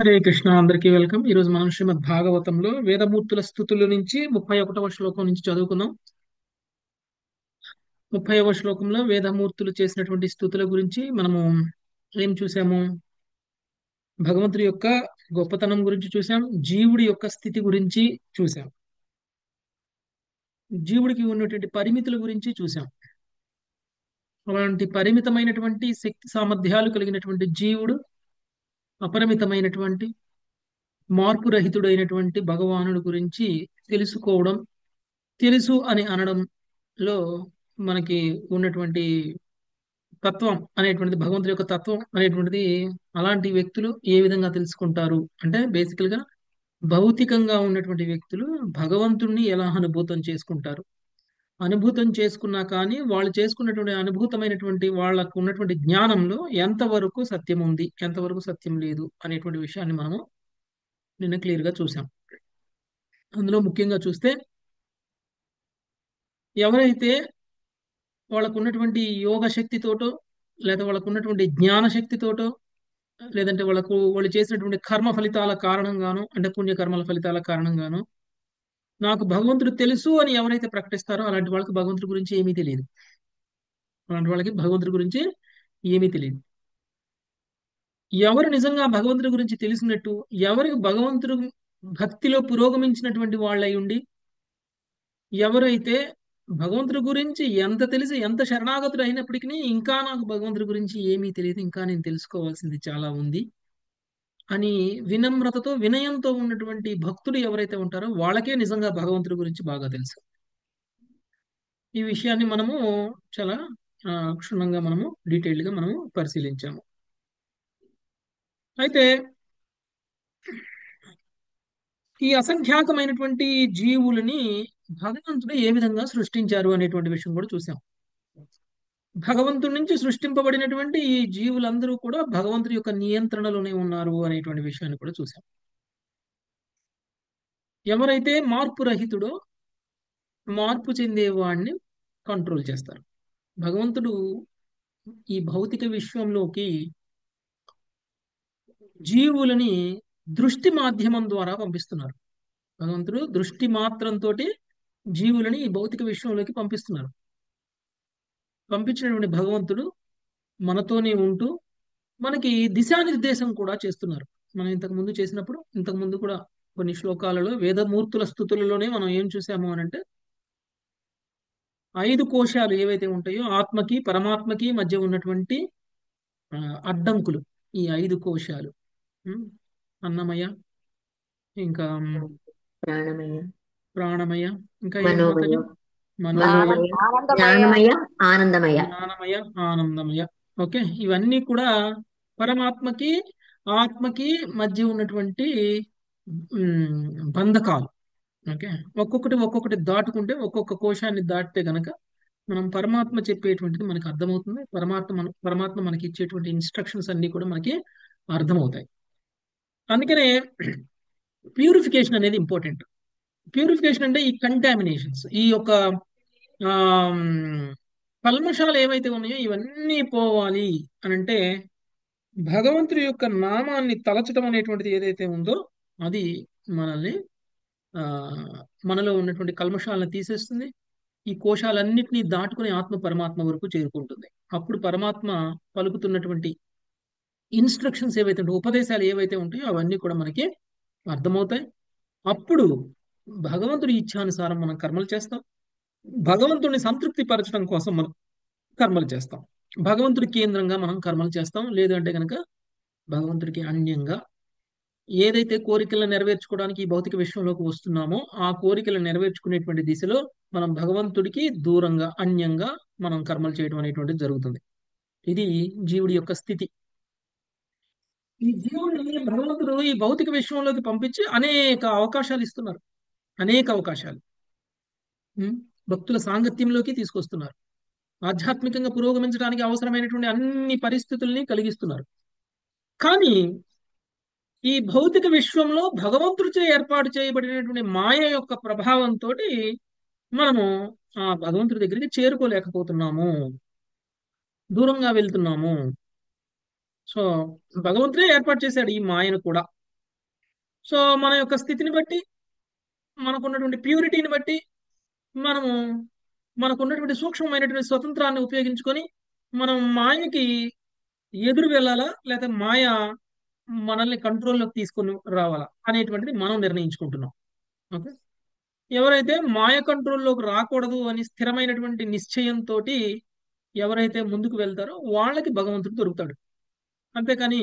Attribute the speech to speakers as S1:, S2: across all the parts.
S1: హరే కృష్ణ, అందరికీ వెల్కమ్. ఈ రోజు మనం శ్రీమద్ భాగవతంలో వేదమూర్తుల స్థుతుల నుంచి 31వ శ్లోకం నుంచి చదువుకుందాం. 30వ శ్లోకంలో వేదమూర్తులు చేసినటువంటి స్థుతుల గురించి మనము ఏం చూసాము? భగవంతుడి యొక్క గొప్పతనం గురించి చూసాం. జీవుడి యొక్క స్థితి గురించి చూసాం. జీవుడికి ఉన్నటువంటి పరిమితుల గురించి చూసాం. అలాంటి పరిమితమైనటువంటి శక్తి సామర్థ్యాలు కలిగినటువంటి జీవుడు అపరిమితమైనటువంటి మార్పు రహితుడైనటువంటి భగవానుడి గురించి తెలుసుకోవడం, తెలుసు అని అనడంలో మనకి ఉన్నటువంటి తత్వం అనేటువంటిది, భగవంతుడి యొక్క తత్వం అనేటువంటిది, అలాంటి వ్యక్తులు ఏ విధంగా తెలుసుకుంటారు అంటే బేసికల్ గా భౌతికంగా ఉన్నటువంటి వ్యక్తులు భగవంతుణ్ణి ఎలా అనుభూతం చేసుకుంటారు. అనుభూతం చేసుకున్నా కానీ వాళ్ళు చేసుకున్నటువంటి అనుభూతమైనటువంటి వాళ్ళకు ఉన్నటువంటి జ్ఞానంలో ఎంతవరకు సత్యం ఉంది, ఎంతవరకు సత్యం లేదు అనేటువంటి విషయాన్ని మనము నిన్న క్లియర్ గా చూసాం. అందులో ముఖ్యంగా చూస్తే, ఎవరైతే వాళ్ళకు ఉన్నటువంటి యోగ శక్తితోటో, లేదా వాళ్ళకు ఉన్నటువంటి జ్ఞాన శక్తితోటో, లేదంటే వాళ్ళు చేసినటువంటి కర్మ ఫలితాల కారణంగాను, అంటే పుణ్యకర్మల ఫలితాల కారణంగాను నాకు భగవంతుడు తెలుసు అని ఎవరైతే ప్రకటిస్తారో అలాంటి వాళ్ళకి భగవంతుడి గురించి ఏమీ తెలియదు. అలాంటి వాళ్ళకి భగవంతుడి గురించి ఏమీ తెలియదు. ఎవరు నిజంగా భగవంతుడి గురించి తెలిసినట్టు, ఎవరికి భగవంతుడు భక్తిలో పురోగమించినటువంటి వాళ్ళై ఉండి, ఎవరైతే భగవంతుడి గురించి ఎంత తెలిసి ఎంత శరణాగతుడు అయినప్పటికీ ఇంకా నాకు భగవంతుడి గురించి ఏమీ తెలియదు, ఇంకా నేను తెలుసుకోవాల్సింది చాలా ఉంది అని వినమ్రతతో వినయంతో ఉన్నటువంటి భక్తులు ఎవరైతే ఉంటారో వాళ్ళకే నిజంగా భగవంతుడి గురించి బాగా తెలుసు. ఈ విషయాన్ని మనము చాలా క్షుణ్ణంగా మనము డీటెయిల్డ్ గా మనము పరిశీలించాము. అయితే ఈ అసంఖ్యాకమైనటువంటి జీవులని భగవంతుడు ఏ విధంగా సృష్టించారు అనేటువంటి విషయం కూడా చూసాం. భగవంతుడి నుంచి సృష్టింపబడినటువంటి ఈ జీవులందరూ కూడా భగవంతుడి యొక్క నియంత్రణలోనే ఉన్నారు అనేటువంటి విషయాన్ని కూడా చూసాం. ఎవరైతే మార్పు రహితుడో, మార్పు చెందేవాడిని కంట్రోల్ చేస్తారు. భగవంతుడు ఈ భౌతిక విశ్వంలోకి జీవులని దృష్టి మాధ్యమం ద్వారా పంపిస్తున్నారు. భగవంతుడు దృష్టి మాత్రంతో జీవులని ఈ భౌతిక విశ్వంలోకి పంపిస్తున్నారు. పంపించినటువంటి భగవంతుడు మనతోనే ఉంటూ మనకి దిశానిర్దేశం కూడా చేస్తున్నారు. మనం ఇంతకు ముందు కూడా కొన్ని శ్లోకాలలో వేదమూర్తుల స్థుతులలోనే మనం ఏం చూసాము అని అంటే, 5 కోశాలు ఏవైతే ఉంటాయో ఆత్మకి పరమాత్మకి మధ్య ఉన్నటువంటి ఆ, అడ్డంకులు, ఈ 5 కోశాలు, ఉమ్, అన్నమయ, ఇంకా
S2: ప్రాణమయ,
S1: ప్రాణమయ, ఇంకా ఏం
S2: మనోమయ,
S1: మాతాజీ? మనోమయ,
S2: మనోమయ,
S3: ఆనందమయ్య.
S2: జ్ఞానమయ, ఆనందమయ.
S1: జ్ఞానమయ, ఆనందమయ. ఓకే, ఇవన్నీ కూడా పరమాత్మకి ఆత్మకి మధ్య ఉన్నటువంటి బంధకాలు. ఓకే, ఒక్కొక్కటి దాటుకుంటే, ఒక్కొక్క కోశాన్ని దాటితే గనక మనం పరమాత్మ చెప్పేటువంటిది మనకి అర్థమవుతుంది. పరమాత్మ మనకి ఇచ్చేటువంటి ఇన్స్ట్రక్షన్స్ అన్ని కూడా మనకి అర్థమవుతాయి. అందుకనే ప్యూరిఫికేషన్ అనేది ఇంపార్టెంట్. ప్యూరిఫికేషన్ అంటే ఈ కంటామినేషన్స్, ఈ యొక్క ఆమ్, కల్మషాలు ఏవైతే ఉన్నాయో ఇవన్నీ పోవాలి అని అంటే భగవంతుడి యొక్క నామాన్ని తలచడం అనేటువంటిది ఏదైతే ఉందో అది మనల్ని ఆ మనలో ఉన్నటువంటి కల్మషాలను తీసేస్తుంది. ఈ కోశాలన్నిటినీ దాటుకుని ఆత్మ పరమాత్మ వరకు చేరుకుంటుంది. అప్పుడు పరమాత్మ పలుకుతున్నటువంటి ఇన్స్ట్రక్షన్స్ ఏవైతే ఉంటాయో, ఉపదేశాలు ఏవైతే ఉంటాయో అవన్నీ కూడా మనకి అర్థమవుతాయి. అప్పుడు భగవంతుడి ఇచ్ఛానుసారం మనం కర్మలు చేస్తాం. భగవంతుడిని సంతృప్తి పరచడం కోసం మనం కర్మలు చేస్తాం. భగవంతుడి కేంద్రంగా మనం కర్మలు చేస్తాం. లేదంటే కనుక భగవంతుడికి అన్యంగా ఏదైతే కోరికలను నెరవేర్చుకోవడానికి ఈ భౌతిక విశ్వంలోకి వస్తున్నామో ఆ కోరికలను నెరవేర్చుకునేటువంటి దిశలో మనం భగవంతుడికి దూరంగా అన్యంగా మనం కర్మలు చేయడం అనేటువంటిది జరుగుతుంది. ఇది జీవుడి యొక్క స్థితి. ఈ జీవుడిని భగవంతుడు ఈ భౌతిక విశ్వంలోకి పంపించి అనేక అవకాశాలు ఇస్తున్నారు. అనేక అవకాశాలు ఉం? భక్తుల సాంగత్యంలోకి తీసుకొస్తున్నారు. ఆధ్యాత్మికంగా పురోగమించడానికి అవసరమైనటువంటి అన్ని పరిస్థితుల్ని కలిగిస్తున్నారు. కానీ ఈ భౌతిక విశ్వంలో భగవంతుడిచే ఏర్పాటు చేయబడినటువంటి మాయ యొక్క ప్రభావంతో మనము ఆ భగవంతుడి దగ్గరికి చేరుకోలేకపోతున్నాము, దూరంగా వెళ్తున్నాము. సో భగవంతుడే ఏర్పాటు చేశాడు ఈ మాయను కూడా. సో మన యొక్క స్థితిని బట్టి, మనకున్నటువంటి ప్యూరిటీని బట్టి, మనము మనకున్నటువంటి సూక్ష్మమైనటువంటి స్వతంత్రాన్ని ఉపయోగించుకొని మనం మాయకి ఎదురు వెళ్ళాలా, లేకపోతే మాయ మనల్ని కంట్రోల్లోకి తీసుకొని రావాలా అనేటువంటిది మనం నిర్ణయించుకుంటున్నాం. ఓకే. ఎవరైతే మాయ కంట్రోల్లోకి రాకూడదు అని స్థిరమైనటువంటి నిశ్చయంతో ఎవరైతే ముందుకు వెళ్తారో వాళ్ళకి భగవంతుడు దొరుకుతాడు. అంతేకాని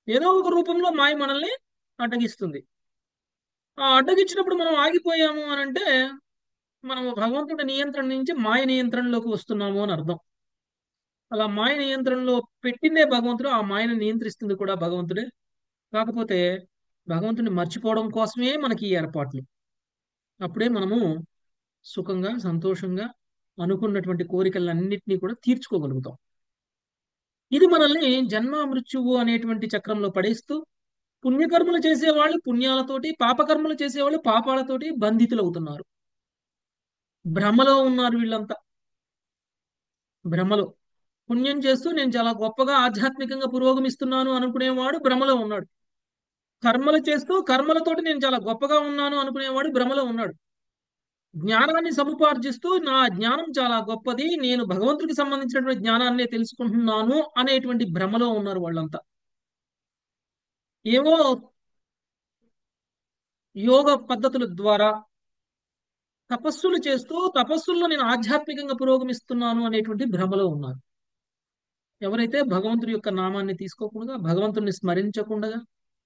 S1: ఏదో ఒక రూపంలో మాయ మనల్ని అడ్డగిస్తుంది. ఆ అడ్డగించినప్పుడు మనం ఆగిపోయాము అని అంటే మనం భగవంతుడి నియంత్రణ నుంచి మాయ నియంత్రణలోకి వస్తున్నాము అని అర్థం. అలా మాయ నియంత్రణలో పెట్టిందే భగవంతుడు, ఆ మాయను నియంత్రిస్తుంది కూడా భగవంతుడే. కాకపోతే భగవంతుడిని మర్చిపోవడం కోసమే మనకి ఈ ఏర్పాట్లు. అప్పుడే మనము సుఖంగా, సంతోషంగా అనుకున్నటువంటి కోరికలన్నింటినీ కూడా తీర్చుకోగలుగుతాం. ఇది మనల్ని జన్మ మృత్యువు అనేటువంటి చక్రంలో పడేస్తూ, పుణ్యకర్మలు చేసేవాళ్ళు పుణ్యాలతోటి, పాపకర్మలు చేసేవాళ్ళు పాపాలతోటి బంధితులవుతున్నారు. భ్రమలో ఉన్నారు వీళ్ళంతా. భ్రమలో పుణ్యం చేస్తూ నేను చాలా గొప్పగా ఆధ్యాత్మికంగా పురోగమిస్తున్నాను అనుకునేవాడు భ్రమలో ఉన్నాడు. కర్మలు చేస్తూ కర్మలతోటి నేను చాలా గొప్పగా ఉన్నాను అనుకునేవాడు భ్రమలో ఉన్నాడు. జ్ఞానాన్ని సముపార్జిస్తూ నా జ్ఞానం చాలా గొప్పది, నేను భగవంతుడికి సంబంధించినటువంటి జ్ఞానాన్నే తెలుసుకుంటున్నాను అనేటువంటి భ్రమలో ఉన్నారు వాళ్ళంతా. ఏవో యోగ పద్ధతుల ద్వారా తపస్సులు చేస్తూ తపస్సుల్లో నేను ఆధ్యాత్మికంగా పురోగమిస్తున్నాను అనేటువంటి భ్రమలో ఉన్నారు. ఎవరైతే భగవంతుడి యొక్క నామాన్ని తీసుకోకుండా, భగవంతుడిని స్మరించకుండా,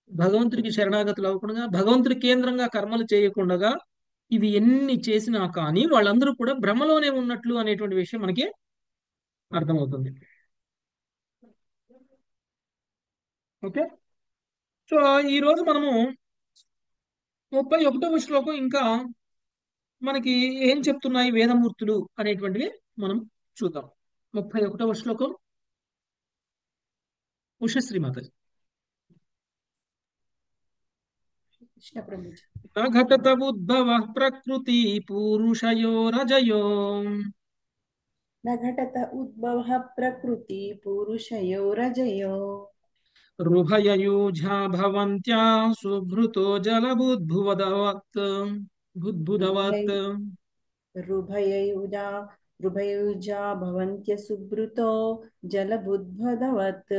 S1: భగవంతుడికి శరణాగతులు అవ్వకుండా, భగవంతుడి కేంద్రంగా కర్మలు చేయకుండా ఇవి ఎన్ని చేసినా కానీ వాళ్ళందరూ కూడా భ్రమలోనే ఉన్నట్లు అనేటువంటి విషయం మనకి అర్థమవుతుంది. ఓకే. సో ఈ రోజు మనము 31వ శ్లోకం ఇంకా మనకి ఏం చెప్తున్నాయి వేదమూర్తులు అనేటువంటివి మనం చూద్దాం. 31వ శ్లోకం ఉషశ్రీ మాతాజీ.
S2: కృష్ణ ప్రభుజీ.
S1: ఘటత ఉద్భవ ప్రకృతి పూరుషయో రజయో
S3: न घटत उद्भवः प्रकृति पुरुषयो रजयो
S1: రుభయయూఝా భవంత్యా సుభృతో జలబుద్భువదవత్ బుద్భుదవత్
S3: रुभययुजा रुभयुजा भवन्त्य सुब्रुतो जलबुद्भदवत्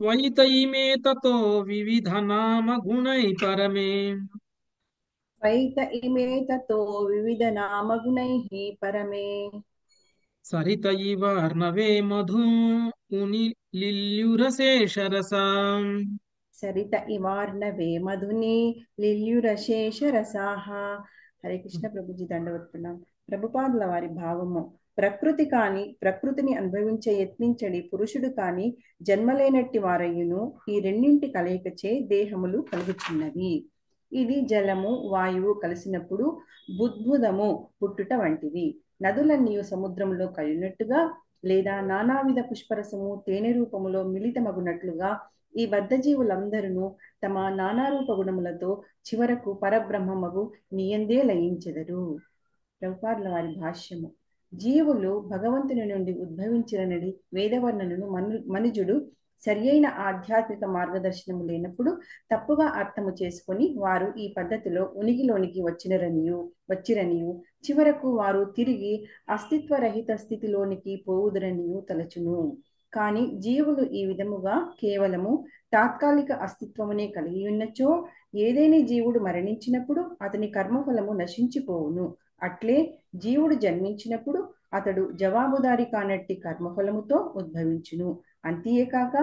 S1: వైతైమే తతో వివిధ నామ గుణై పరమే
S3: वैत इमे ततो विविधनामगुणैः परमे
S1: సరిత ఇవ అర్ణవే మధు ఉని లిల్యురశేషరసాం.
S3: सरित इवार्णवे मधुनि लिल्युरशेषरसाः. హరే కృష్ణ ప్రభుజీ దండవత్తున్నాం. ప్రభుపాదుల వారి భావము, ప్రకృతి కాని ప్రకృతిని అనుభవించే యత్నించడి పురుషుడు కాని జన్మలేనట్టి వారయ్యును ఈ రెండింటి కలయికచే దేహములు కలుగుచున్నవి. ఇది జలము వాయువు కలిసినప్పుడు బుద్భుదము పుట్టుట వంటిది. నదులన్నీ సముద్రంలో కలిగినట్టుగా లేదా నానావిధ పుష్పరసము తేనె రూపములో మిళితమగునట్లుగా ఈ బద్ధజీవులందరూ తమ నానారూప గుణములతో చివరకు పరబ్రహ్మమగు నీయందే లయించెదరు. ప్రభుపాదుల వారి భాష్యము. జీవులు భగవంతుని నుండి ఉద్భవించినని వేదవర్ణనను మనుజుడు సరియైన ఆధ్యాత్మిక మార్గదర్శనము లేనప్పుడు తప్పుగా అర్థము చేసుకొని వారు ఈ పద్ధతిలో ఉనికిలోనికి వచ్చిరనియు చివరకు వారు తిరిగి అస్తిత్వరహిత స్థితిలోనికి పోవుదురనియు తలచును. కాని జీవులు ఈ విధముగా కేవలము తాత్కాలిక అస్తిత్వమునే కలిగి ఉన్నచో ఏదైనా జీవుడు మరణించినప్పుడు అతని కర్మఫలము నశించిపోవును. అట్లే జీవుడు జన్మించినప్పుడు అతడు జవాబుదారి కానట్టి కర్మఫలముతో ఉద్భవించును. అంతేకాక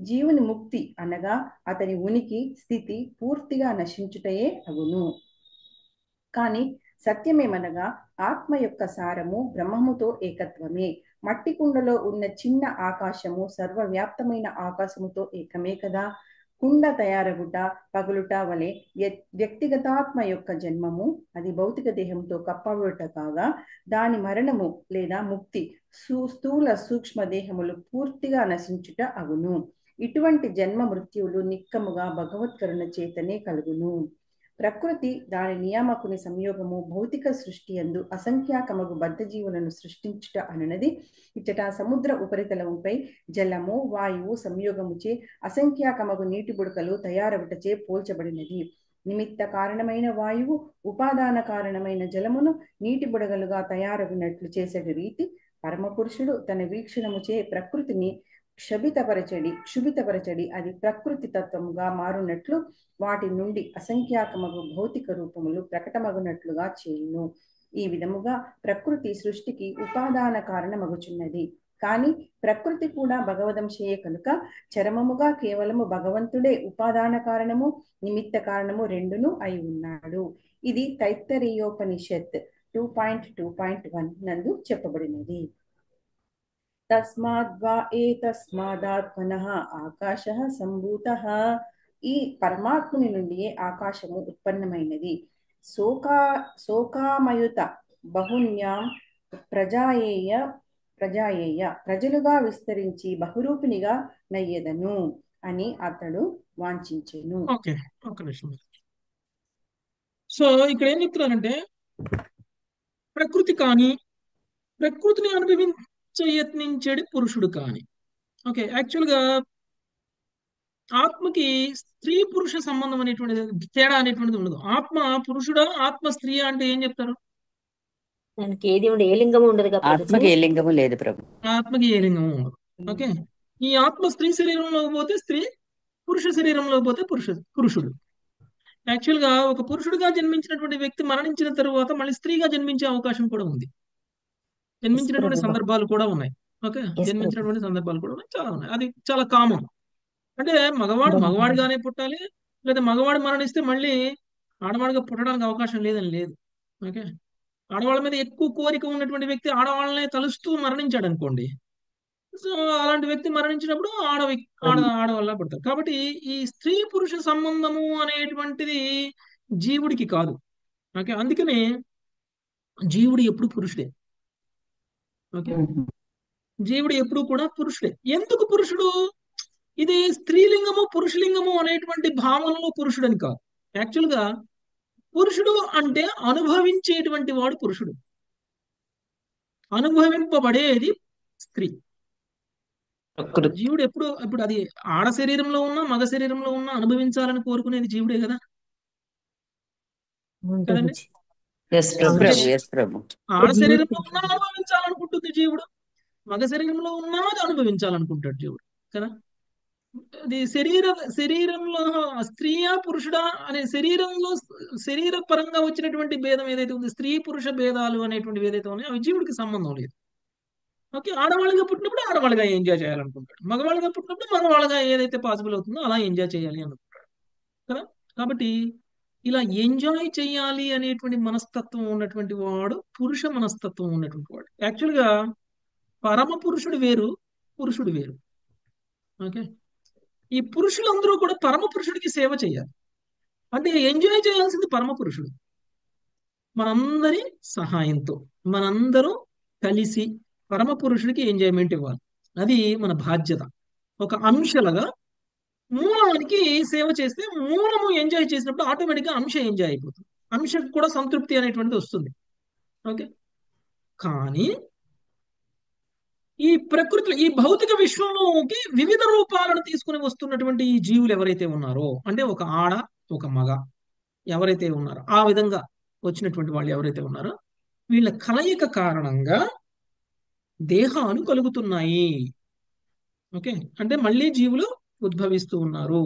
S3: జీవుని ముక్తి అనగా అతని ఉనికి స్థితి పూర్తిగా నశించుటయే అగును. కాని సత్యమేమనగా ఆత్మ యొక్క సారము బ్రహ్మముతో ఏకత్వమే. మట్టి కుండలో ఉన్న చిన్న ఆకాశము సర్వవ్యాప్తమైన ఆకాశముతో ఏకమే కదా. కుండ తయారగుట పగులుట వలె వ్యక్తిగతాత్మ యొక్క జన్మము అది భౌతిక దేహంతో కప్పబడుట కాగా దాని మరణము లేదా ముక్తి స్థూల సూక్ష్మ దేహములు పూర్తిగా నశించుట అగును. ఇటువంటి జన్మ మృత్యువులు నిక్కముగా భగవత్కరుణ చేతనే కలుగును. ప్రకృతి దాని నియామకుని సంయోగము భౌతిక సృష్టి యందు అసంఖ్యాకమగు బద్ధజీవులను సృష్టించుట అనునది ఇచ్చట సముద్ర ఉపరితలముపై జలము వాయువు సంయోగముచే అసంఖ్యాకమగు నీటి బుడకలు తయారవుటచే పోల్చబడినది. నిమిత్త కారణమైన వాయువు ఉపాదాన కారణమైన జలమును నీటి బుడగలుగా తయారగునట్లు చేసేటి రీతి పరమపురుషుడు తన వీక్షణముచే ప్రకృతిని క్షుభితపరచడి అది ప్రకృతి తత్వముగా మారునట్లు వాటి నుండి అసంఖ్యాకమగు భౌతిక రూపములు ప్రకటమగునట్లుగా చేయును. ఈ విధముగా ప్రకృతి సృష్టికి ఉపాదాన కారణమగుచున్నది. కానీ ప్రకృతి కూడా భగవదంశయే కనుక చరమముగా కేవలము భగవంతుడే ఉపాదాన కారణము నిమిత్త కారణము రెండును అయి ఉన్నాడు. ఇది తైత్తరీయోపనిషత్ 2.2.1 నందు చెప్పబడినది. తస్మాద్వా ఏతస్మాదాత్మనః ఆకాశః సంభూతః. ఈ పరమాత్ముని నుండియే ఆకాశము ఉత్పన్నమైనది. శోకామయుత బహున్యాం ప్రజాయేయ ప్రజలుగా విస్తరించి బహురూపినిగా నయ్యెదను అని అతడు వాంఛించెను.
S1: ఓకే, ఒక నిమిషం. సో ఇక్కడ ఏం చెప్తున్నారంటే ప్రకృతి కానీ ప్రకృతిని యత్నించేది పురుషుడు కానీ. ఓకే, యాక్చువల్గా ఆత్మకి స్త్రీ పురుష సంబంధం అనేటువంటిది తేడా అనేటువంటిది ఉండదు. ఆత్మ పురుషుడా ఆత్మ స్త్రీ అంటే ఏం చెప్తారు?
S2: దానికి ఏది ఉండదు, ఏ లింగము ఉండదు కదా ప్రభుజీ.
S4: ఆత్మకి ఏ లింగము లేదు ప్రభు.
S1: ఆత్మకి ఏ లింగం ఉండదు. ఓకే, ఈ ఆత్మ స్త్రీ శరీరంలో పోతే స్త్రీ, పురుష శరీరంలో పోతే పురుషుడు. యాక్చువల్గా ఒక పురుషుడిగా జన్మించినటువంటి వ్యక్తి మరణించిన తరువాత మళ్ళీ స్త్రీగా జన్మించే అవకాశం కూడా ఉంది. జన్మించినటువంటి
S2: ప్రభు.
S1: సందర్భాలు కూడా ఉన్నాయి. ఓకే, జన్మించినటువంటి సందర్భాలు కూడా ఉన్నాయి, చాలా ఉన్నాయి. అది చాలా కామన్. అంటే మగవాడు మగవాడిగానే పుట్టాలి, లేదా మగవాడు మరణిస్తే మళ్ళీ ఆడవాడిగా పుట్టడానికి అవకాశం లేదని లేదు. ఓకే, ఆడవాళ్ళ మీద ఎక్కువ కోరిక ఉన్నటువంటి వ్యక్తి ఆడవాళ్ళనే తలుస్తూ మరణించాడు అనుకోండి, సో అలాంటి వ్యక్తి మరణించినప్పుడు ఆడవాళ్ళ పుడతారు. కాబట్టి ఈ స్త్రీ పురుష సంబంధము అనేటువంటిది జీవుడికి కాదు. ఓకే, అందుకనే జీవుడు ఎప్పుడు పురుషుడే. ఓకే, జీవుడు ఎప్పుడు కూడా పురుషుడే. ఎందుకు పురుషుడు? ఇది స్త్రీలింగము పురుషలింగము అనేటువంటి భావనలో పురుషుడని కాదు. యాక్చువల్గా పురుషుడు అంటే అనుభవించేటువంటి వాడు పురుషుడు, అనుభవింపబడేది స్త్రీ. జీవుడు ఎప్పుడు ఇప్పుడు అది ఆడ శరీరంలో ఉన్నా మగ శరీరంలో ఉన్నా అనుభవించాలని కోరుకునేది జీవుడే కదా, కదండి? ఆడ శరీరంలో ఉన్నా అనుభవించాలనుకుంటుంది జీవుడు, మగ శరీరంలో ఉన్నా అది అనుభవించాలనుకుంటాడు జీవుడు కదా. అది శరీరంలో స్త్రీయా పురుషుడా అనే శరీర పరంగా వచ్చినటువంటి భేదం ఏదైతే ఉంది, స్త్రీ పురుష భేదాలు అనేటువంటివి ఏదైతే ఉన్నాయో అవి జీవుడికి సంబంధం లేదు. ఓకే, ఆడవాళ్ళుగా పుట్టినప్పుడు ఆడవాళ్ళుగా ఎంజాయ్ చేయాలనుకుంటాడు, మగవాళ్ళుగా పుట్టినప్పుడు మగవాళ్ళుగా ఏదైతే పాసిబుల్ అవుతుందో అలా ఎంజాయ్ చేయాలి అనుకుంటాడు కదా. కాబట్టి ఇలా ఎంజాయ్ చేయాలి అనేటువంటి మనస్తత్వం ఉన్నటువంటి వాడు పురుష మనస్తత్వం ఉన్నటువంటి వాడు. యాక్చువల్గా పరమ పురుషుడు వేరు, పురుషుడు వేరు. ఓకే, ఈ పురుషులందరూ కూడా పరమ పురుషుడికి సేవ చేయాలి. అంటే ఎంజాయ్ చేయాల్సింది పరమ పురుషుడు. మనందరి సహాయంతో మనందరూ కలిసి పరమ పురుషుడికి ఎంజాయ్మెంట్ ఇవ్వాలి. అది మన బాధ్యత. ఒక అంశలుగా మూలానికి సేవ చేస్తే మూలము ఎంజాయ్ చేసినప్పుడు ఆటోమేటిక్గా అంశ ఎంజాయ్ అయిపోతుంది, అంశకు కూడా సంతృప్తి అనేటువంటిది వస్తుంది. ఓకే, కానీ ఈ ప్రకృతిలో ఈ భౌతిక విశ్వంలోకి వివిధ రూపాలను తీసుకుని వస్తున్నటువంటి ఈ జీవులు ఎవరైతే ఉన్నారో, అంటే ఒక ఆడ ఒక మగ ఎవరైతే ఉన్నారో ఆ విధంగా వచ్చినటువంటి వాళ్ళు ఎవరైతే ఉన్నారో వీళ్ళ కలయిక కారణంగా దేహాలు కలుగుతున్నాయి. ఓకే, అంటే మళ్ళీ జీవులు ఉద్భవిస్తూ ఉన్నారు.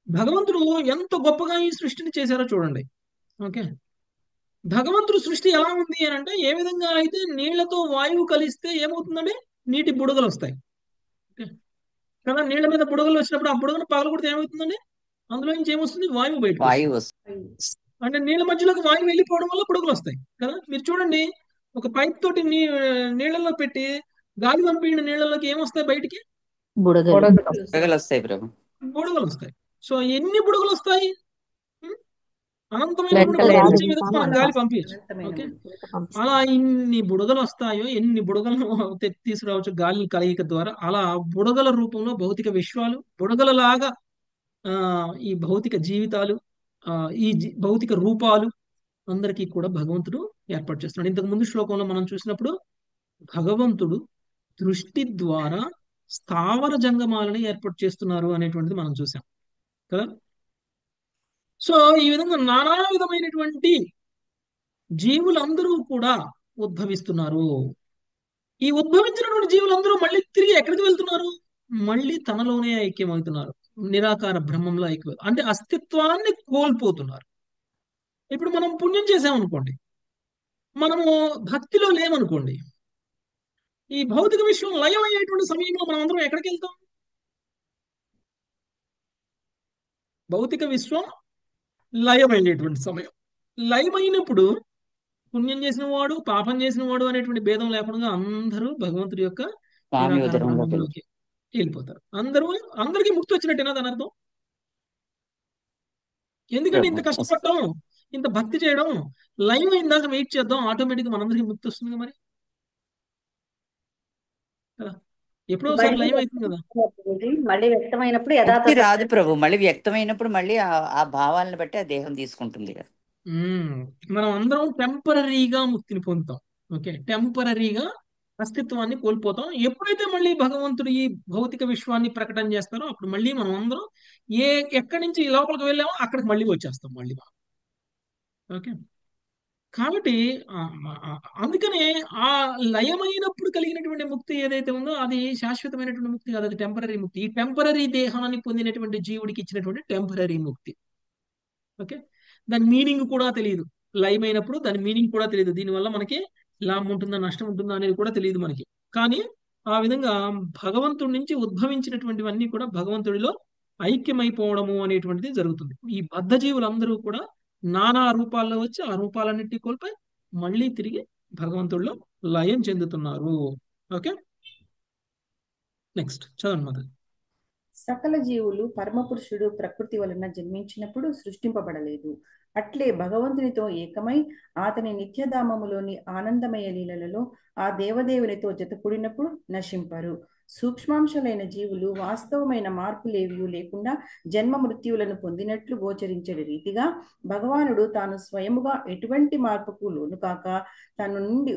S1: భగవంతుడు ఎంత గొప్పగా ఈ సృష్టిని చేశారో చూడండి. ఓకే, భగవంతుడు సృష్టి ఎలా ఉంది అని అంటే, ఏ విధంగా అయితే నీళ్లతో వాయువు కలిస్తే ఏమవుతుందండి, నీటి బుడగలు వస్తాయి కదా. నీళ్ల మీద బుడగలు వచ్చినప్పుడు ఆ బుడగను పగలగొడితే ఏమవుతుందండి, అందులో నుంచి ఏమొస్తుంది, వాయువు బయట. అంటే నీళ్ళ మధ్యలోకి వాయువు వెళ్ళిపోవడం వల్ల బుడగలు వస్తాయి కదా. మీరు చూడండి, ఒక పైప్ తోటి నీళ్ళలో పెట్టి గాలి పంపిన నీళ్ళలోకి ఏమొస్తాయి, బయటికి బుడగలు వస్తాయి. సో ఎన్ని బుడగలు వస్తాయి, అనంతమైన గాలి పంపించచ్చు. ఓకే, అలా ఇన్ని బుడగలు వస్తాయో, ఎన్ని బుడగలను తీసుకురావచ్చు గాలి కలయిక ద్వారా. అలా బుడగల రూపంలో భౌతిక విశ్వాలు, బుడగలలాగా ఈ భౌతిక జీవితాలు ఆ, ఈ భౌతిక రూపాలు అందరికీ కూడా భగవంతుడు ఏర్పాటు చేస్తున్నాడు. ఇంతకు ముందు శ్లోకంలో మనం చూసినప్పుడు భగవంతుడు దృష్టి ద్వారా స్థావర జంగమాలని ఏర్పాటు చేస్తున్నారు అనేటువంటిది మనం చూసాం కదా. సో ఈ విధంగా నానా విధమైనటువంటి జీవులందరూ కూడా ఉద్భవిస్తున్నారు. ఈ ఉద్భవించినటువంటి జీవులందరూ మళ్ళీ తిరిగి ఎక్కడికి వెళ్తున్నారు? మళ్ళీ తనలోనే ఐక్యమవుతున్నారు. నిరాకార బ్రహ్మంలో ఐక్యం, అంటే అస్తిత్వాన్ని కోల్పోతున్నారు. ఇప్పుడు మనం పుణ్యం చేసామనుకోండి, మనము భక్తిలో లేమనుకోండి, ఈ భౌతిక విశ్వం లయం అయ్యేటువంటి సమయంలో మనం అందరం ఎక్కడికి వెళ్తాం? భౌతిక విశ్వం లయమయ్యేటువంటి సమయం. లయమైనప్పుడు పుణ్యం చేసిన వాడు పాపం చేసిన వాడు అనేటువంటి భేదం లేకుండా అందరూ భగవంతుడి యొక్క
S4: స్వామి
S1: నిరాకార
S4: ఉదరంలోకి వెళ్ళి
S1: బ్రహ్మంలోకి వెళ్ళిపోతారు. అందరికీ ముక్తి వచ్చినట్టేనా దాని అర్థం? ఎందుకంటే ఇంత
S4: ప్రభు
S1: కష్టపడటం, ఇంత భక్తి చేయడం, లైవ్ అయిన దాకా వెయిట్ చేద్దాం, ఆటోమేటిక్ మనందరికీ ముక్తి వస్తుంది మరి కదా. ఎప్పుడో ఒకసారి
S2: మళ్ళీ
S1: లైవ్ అవుతుంది కదా.
S2: మళ్ళీ వ్యక్తమైనప్పుడు
S4: ముక్తి
S2: యథాతథ
S4: రాదు ప్రభు, మళ్ళీ వ్యక్తమైనప్పుడు మళ్ళీ ఆ భావాలను బట్టి ఆ దేహం తీసుకుంటుంది కదా.
S1: ఉమ్, మనం అందరం టెంపరీగా ముక్తిని పొందుతాం. ఓకే, టెంపరీగా అస్తిత్వాన్ని కోల్పోతాం. ఎప్పుడైతే మళ్ళీ భగవంతుడు ఈ భౌతిక విశ్వాన్ని ప్రకటన చేస్తారో అప్పుడు మళ్ళీ మనం అందరం ఎక్కడి నుంచి లోపలికి వెళ్ళామో అక్కడికి మళ్ళీ వచ్చేస్తాం మళ్ళీ మనం. ఓకే, కాబట్టి ఆ, అందుకనే ఆ లయమైనప్పుడు కలిగినటువంటి ముక్తి ఏదైతే ఉందో అది శాశ్వతమైనటువంటి ముక్తి కాదు, అది టెంపరీ ముక్తి. ఈ టెంపరీ దేహాన్ని పొందినటువంటి జీవుడికి ఇచ్చినటువంటి టెంపరీ ముక్తి. ఓకే, దాని మీనింగ్ కూడా తెలియదు. లయమైనప్పుడు దాని మీనింగ్ కూడా తెలియదు. దీనివల్ల మనకి లాభం ఉంటుందా నష్టం ఉంటుందా అనేది కూడా తెలియదు మనకి. కానీ ఆ విధంగా భగవంతుడి నుంచి ఉద్భవించినటువంటివన్నీ కూడా భగవంతుడిలో ఐక్యమైపోవడము అనేటువంటిది జరుగుతుంది. ఈ బద్ధ జీవులందరూ కూడా నానా రూపాల్లో వచ్చి ఆ రూపాలన్నింటినీ కోల్పోయి మళ్ళీ తిరిగి భగవంతుడిలో లయం చెందుతున్నారు. ఓకే, నెక్స్ట్ చదవండి మొదలు.
S3: సకల జీవులు పరమపురుషుడు ప్రకృతి వలన జన్మించినప్పుడు సృష్టింపబడలేదు. అట్లే భగవంతునితో ఏకమై అతని నిత్యధామములోని ఆనందమయ లీలలలో ఆ దేవదేవునితో జతకూడినప్పుడు నశింపరు. సూక్ష్మాంశాలైన జీవులు వాస్తవమైన మార్పులేవియూ లేకుండా జన్మ మృత్యువులను పొందినట్లు గోచరించే రీతిగా భగవానుడు తాను స్వయముగా ఎటువంటి మార్పుకు లోను కాక తన నుండి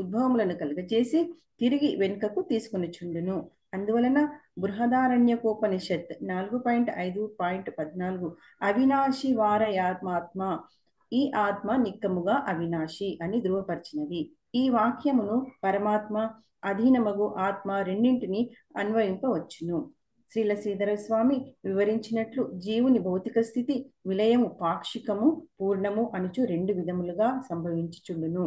S3: ఉద్భవములను కలుగచేసి తిరిగి వెనుకకు తీసుకొనిచుండును. అందువలన బృహదారణ్యకోపనిషత్ 4.5.14 అవినాశి వారయాత్మాత్మ, ఈ ఆత్మ నిక్కముగా అవినాశి అని ధృవపరిచినది. ఈ వాక్యమును పరమాత్మ అధీనమగు ఆత్మ రెండింటిని అన్వయింపవచ్చును. శ్రీల శ్రీధర స్వామి వివరించినట్లు జీవుని భౌతిక స్థితి విలయము పాక్షికము పూర్ణము అనుచు రెండు విధములుగా సంభవించుచుండును.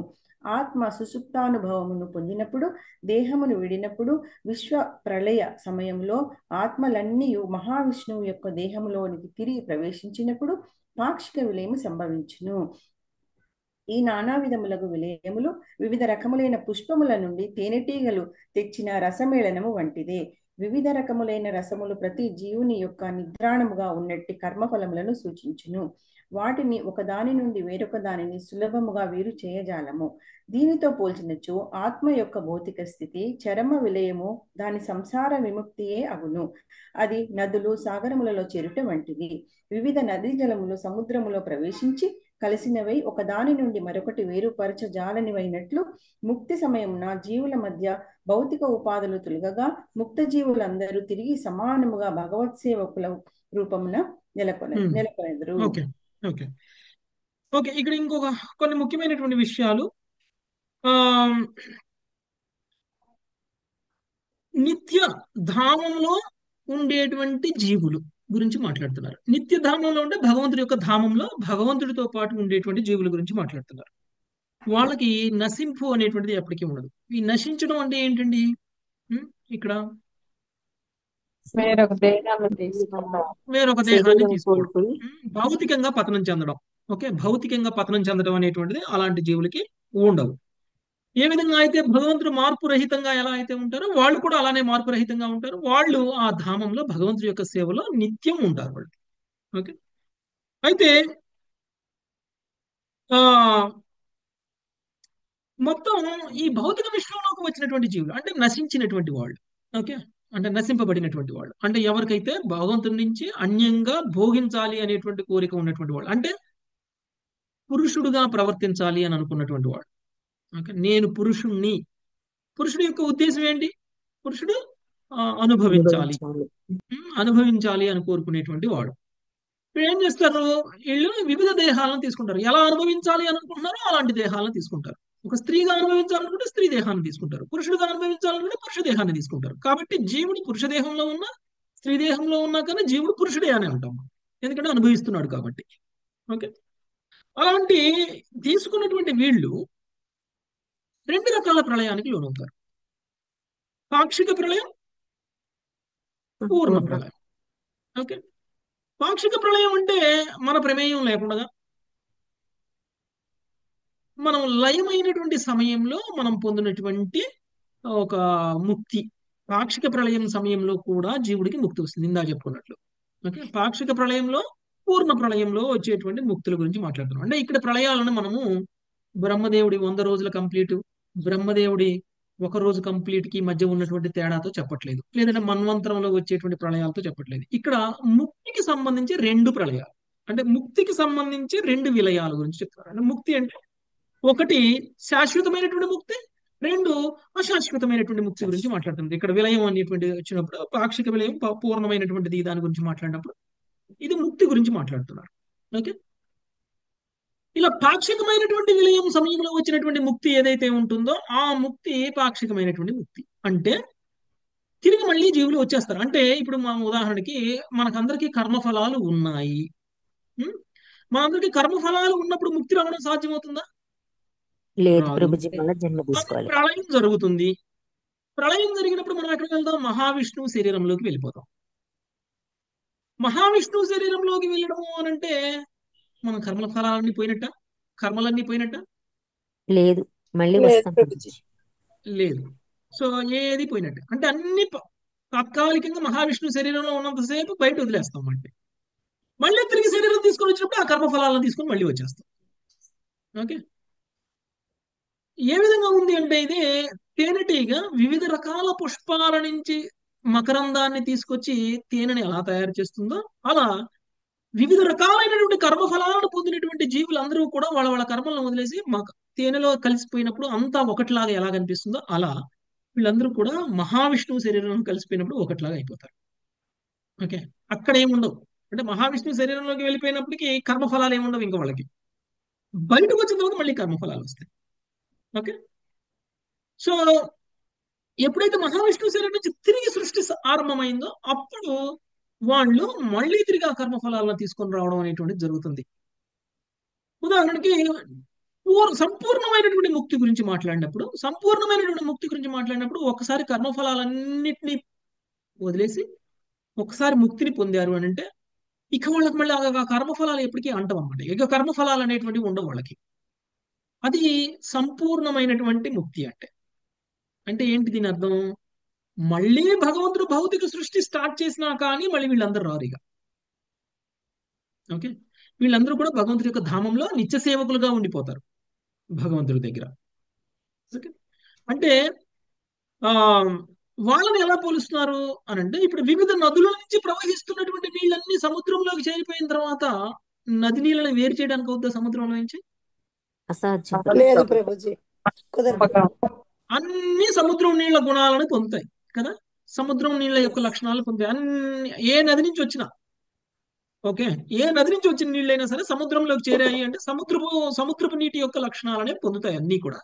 S3: ఆత్మ సుసుప్తానుభవమును పొందినప్పుడు, దేహమును విడినప్పుడు, విశ్వ ప్రళయ సమయంలో ఆత్మలన్నీ మహావిష్ణువు యొక్క దేహములోనికి తిరిగి ప్రవేశించినప్పుడు పాక్షిక విలయము సంభవించును. ఈ నానా విధములకు విలయములు వివిధ రకములైన పుష్పముల నుండి తేనెటీగలు తెచ్చిన రసమేళనము వంటిదే. వివిధ రకములైన రసములు ప్రతి జీవుని యొక్క నిద్రాణముగా ఉన్నట్టి కర్మఫలములను సూచించును. వాటిని ఒకదాని నుండి వేరొక దానిని సులభముగా వేరు చేయజాలము. దీనితో పోల్చినచో ఆత్మ యొక్క భౌతిక స్థితి చరమ విలయము దాని సంసార విముక్తియే అగును. అది నదులు సాగరములలో చేరుట వంటిది. వివిధ నదీ జలములు సముద్రములో ప్రవేశించి కలిసినవై ఒకదాని నుండి మరొకటి వేరుపరచజాలనివైనట్లు ముక్తి సమయమున జీవుల మధ్య భౌతిక ఉపాధులు తొలగగా ముక్త జీవులందరూ తిరిగి సమానముగా భగవత్ సేవకుల రూపమున నెలకొనెదరు.
S1: ఓకే ఓకే ఓకే ఇక్కడ ఇంకొక కొన్ని ముఖ్యమైనటువంటి విషయాలు. ఆ నిత్య ధామంలో ఉండేటువంటి జీవులు గురించి మాట్లాడుతున్నారు. నిత్య ధామంలో ఉంటే భగవంతుడి యొక్క ధామంలో భగవంతుడితో పాటు ఉండేటువంటి జీవుల గురించి మాట్లాడుతున్నారు. వాళ్ళకి నశింపు అనేటువంటిది ఎప్పటికీ ఉండదు. ఈ నశించడం అంటే ఏంటండి? ఇక్కడ
S5: వేరొక దేహాన్ని తీసుకోవడం,
S1: వేరొక దేహాన్ని
S2: శరీరం
S1: తీసుకోవడం,
S2: కోల్పోయి
S1: భౌతికంగా పతనం చెందడం. ఓకే, భౌతికంగా పతనం చెందడం అనేటువంటిది అలాంటి జీవులకి ఉండవు. ఏ విధంగా అయితే భగవంతుడు మార్పు రహితంగా ఎలా అయితే ఉంటారో వాళ్ళు కూడా అలానే మార్పు రహితంగా ఉంటారు. వాళ్ళు ఆ ధామంలో భగవంతుడి యొక్క సేవలో నిత్యం ఉంటారు వాళ్ళు. ఓకే, అయితే ఆ మొత్తం ఈ భౌతిక విశ్వంలోకి వచ్చినటువంటి జీవులు అంటే నశించినటువంటి వాళ్ళు. ఓకే, అంటే నశింపబడినటువంటి వాళ్ళు, అంటే ఎవరికైతే భగవంతుడి నుంచి అన్యంగా భోగించాలి అనేటువంటి కోరిక ఉన్నటువంటి వాళ్ళు, అంటే పురుషుడుగా ప్రవర్తించాలి అని అనుకున్నటువంటి వాడు. ఓకే, నేను పురుషుణ్ణి. పురుషుడి యొక్క ఉద్దేశం ఏంటి? పురుషుడు అనుభవించాలి,
S5: అనుభవించాలి.
S1: అనుభవించాలి అని కోరుకునేటువంటి వాడు. ఇప్పుడు ఏం చేస్తారు? వీళ్ళు వివిధ దేహాలను తీసుకుంటారు. ఎలా అనుభవించాలి అనుకుంటున్నారో అలాంటి దేహాలను తీసుకుంటారు. ఒక స్త్రీగా అనుభవించాలనుకుంటే స్త్రీ దేహాన్ని తీసుకుంటారు, పురుషుడుగా అనుభవించాలనుకుంటే పురుష దేహాన్ని తీసుకుంటారు. కాబట్టి జీవుడు పురుష దేహంలో ఉన్న స్త్రీ దేహంలో ఉన్నా కానీ జీవుడు పురుషుడే అని అంటాం, ఎందుకంటే అనుభవిస్తున్నాడు కాబట్టి. ఓకే, అలాంటి తీసుకున్నటువంటి వీళ్ళు రెండు రకాల ప్రళయానికి లోనవుతారు: పాక్షిక ప్రళయం, పూర్ణ
S5: పూర్ణ
S1: ప్రళయం. ఓకే, పాక్షిక ప్రళయం అంటే మన ప్రమేయం లేకుండా మనం లయమైనటువంటి సమయంలో మనం పొందినటువంటి ఒక ముక్తి. పాక్షిక ప్రళయం సమయంలో కూడా జీవుడికి ముక్తి వస్తుంది, ఇందా చెప్పుకున్నట్లు. ఓకే, పాక్షిక ప్రళయంలో, పూర్ణ ప్రళయంలో వచ్చేటువంటి ముక్తుల గురించి మాట్లాడుతున్నాం. అంటే ఇక్కడ ప్రళయాలను మనము బ్రహ్మదేవుడి 100 రోజుల కంప్లీట్, బ్రహ్మదేవుడి 1 రోజు కంప్లీట్ కి మధ్య ఉన్నటువంటి తేడాతో చెప్పట్లేదు, లేదంటే మన్వంతరంలో వచ్చేటువంటి ప్రళయాలతో చెప్పట్లేదు. ఇక్కడ ముక్తికి సంబంధించి రెండు ప్రళయాలు, అంటే ముక్తికి సంబంధించి రెండు విలయాల గురించి చెప్తారు. అంటే ముక్తి అంటే ఒకటి శాశ్వతమైనటువంటి ముక్తి, రెండు అశాశ్వతమైనటువంటి ముక్తి గురించి మాట్లాడుతుంది. ఇక్కడ విలయం అనేటువంటి వచ్చినప్పుడు పాక్షిక విలయం, పూర్ణమైనటువంటిది దాని గురించి మాట్లాడినప్పుడు ఇది ముక్తి గురించి మాట్లాడుతున్నారు. ఓకే, ఇలా పాక్షికమైనటువంటి విలయం సమయంలో వచ్చినటువంటి ముక్తి ఏదైతే ఉంటుందో ఆ ముక్తి పాక్షికమైనటువంటి ముక్తి. అంటే తిరిగి మళ్ళీ జీవులు వచ్చేస్తారు. అంటే ఇప్పుడు మా ఉదాహరణకి మనకందరికీ కర్మఫలాలు ఉన్నాయి. ఉం? మనందరికీ కర్మఫలాలు ఉన్నప్పుడు ముక్తి రావడం సాధ్యమవుతుందా?
S5: లేదు
S1: రాదు.
S5: ప్రభుజీ, మళ్ళీ జన్మ
S1: అదే
S5: తీసుకోవాలి.
S1: ప్రళయం జరుగుతుంది. ప్రళయం జరిగినప్పుడు మనం ఎక్కడికి వెళ్దాం? మహావిష్ణువు శరీరంలోకి వెళ్ళిపోతాం. మహావిష్ణువు శరీరంలోకి వెళ్ళడము అని అంటే మన కర్మల ఫలాలన్నీ పోయినట్ట, కర్మలన్నీ పోయినట్ట?
S5: లేదు, మళ్ళీ
S6: లేదు
S5: వస్తాం
S6: ప్రభుజీ.
S5: ప్రభుజీ.
S1: లేదు. సో ఏది పోయినట్టు అంటే అన్ని తాత్కాలికంగా మహావిష్ణువు శరీరంలో ఉన్నంతసేపు బయట వదిలేస్తాం. అంటే మళ్ళీ తిరిగి శరీరం తీసుకొని వచ్చినప్పుడు ఆ కర్మ ఫలాలను తీసుకొని మళ్ళీ వచ్చేస్తాం. ఓకే, ఏ విధంగా ఉంది అంటే ఇది తేనెటీగ వివిధ రకాల పుష్పాల నుంచి మకరందాన్ని తీసుకొచ్చి తేనెని ఎలా తయారు చేస్తుందో అలా వివిధ రకాలైనటువంటి కర్మఫలాలను పొందినటువంటి జీవులందరూ కూడా వాళ్ళ వాళ్ళ కర్మలను వదిలేసి తేనెలో కలిసిపోయినప్పుడు అంతా ఒకటిలాగా ఎలా కనిపిస్తుందో అలా వీళ్ళందరూ కూడా మహావిష్ణువు శరీరంలో కలిసిపోయినప్పుడు ఒకటిలాగా అయిపోతారు. ఓకే, అక్కడ ఏముండవు. అంటే మహావిష్ణువు శరీరంలోకి వెళ్ళిపోయినప్పటికీ కర్మఫలాలు ఏముండవు ఇంకా వాళ్ళకి. బయటకు వచ్చిన తర్వాత మళ్ళీ కర్మఫలాలు వస్తాయి. ఓకే, సో ఎప్పుడైతే మహావిష్ణువు శరీరం నుంచి తిరిగి సృష్టి ఆరంభమైందో అప్పుడు వాళ్ళు మళ్ళీ తిరిగి ఆ కర్మఫలాలను తీసుకొని రావడం అనేటువంటిది జరుగుతుంది. ఉదాహరణకి సంపూర్ణమైనటువంటి ముక్తి గురించి మాట్లాడినప్పుడు ఒకసారి కర్మఫలాలన్నింటినీ వదిలేసి ఒకసారి ముక్తిని పొందారు అని అంటే ఇక వాళ్ళకి మళ్ళీ ఆ కర్మఫలాలు ఎప్పటికీ అంటం అనమాట. ఇక కర్మఫలాలు అనేటువంటివి ఉండవు వాళ్ళకి. అది సంపూర్ణమైనటువంటి ముక్తి. అంటే ఏంటి దీని అర్థం? మళ్ళీ భగవంతుడు భౌతిక సృష్టి స్టార్ట్ చేసినా కానీ మళ్ళీ వీళ్ళందరూ రారు ఇక. ఓకే, వీళ్ళందరూ కూడా భగవంతుడి యొక్క ధామంలో నిత్య సేవకులుగా ఉండిపోతారు భగవంతుడి దగ్గర. ఓకే, అంటే ఆ వాళ్ళని ఎలా పోలుస్తున్నారు అని అంటే ఇప్పుడు వివిధ నదుల నుంచి ప్రవహిస్తున్నటువంటి నీళ్ళన్నీ సముద్రంలోకి చేరిపోయిన తర్వాత నది నీళ్ళని వేరు చేయడానికి అవుతుందా సముద్రంలో నుంచి?
S5: అసాధ్యం.
S6: లేదు ప్రభుజీ, కుదరదు.
S1: అన్ని సముద్రం నీళ్ళ గుణాలను పొందుతాయి కదా, సముద్రం నీళ్ళ యొక్క లక్షణాలు పొందుతాయి అన్ని. ఏ నది నుంచి వచ్చినా ఓకే, ఏ నది నుంచి వచ్చిన నీళ్ళైనా సరే సముద్రంలోకి చేరాయి అంటే సముద్రపు నీటి యొక్క లక్షణాలనే పొందుతాయి అన్ని కూడా.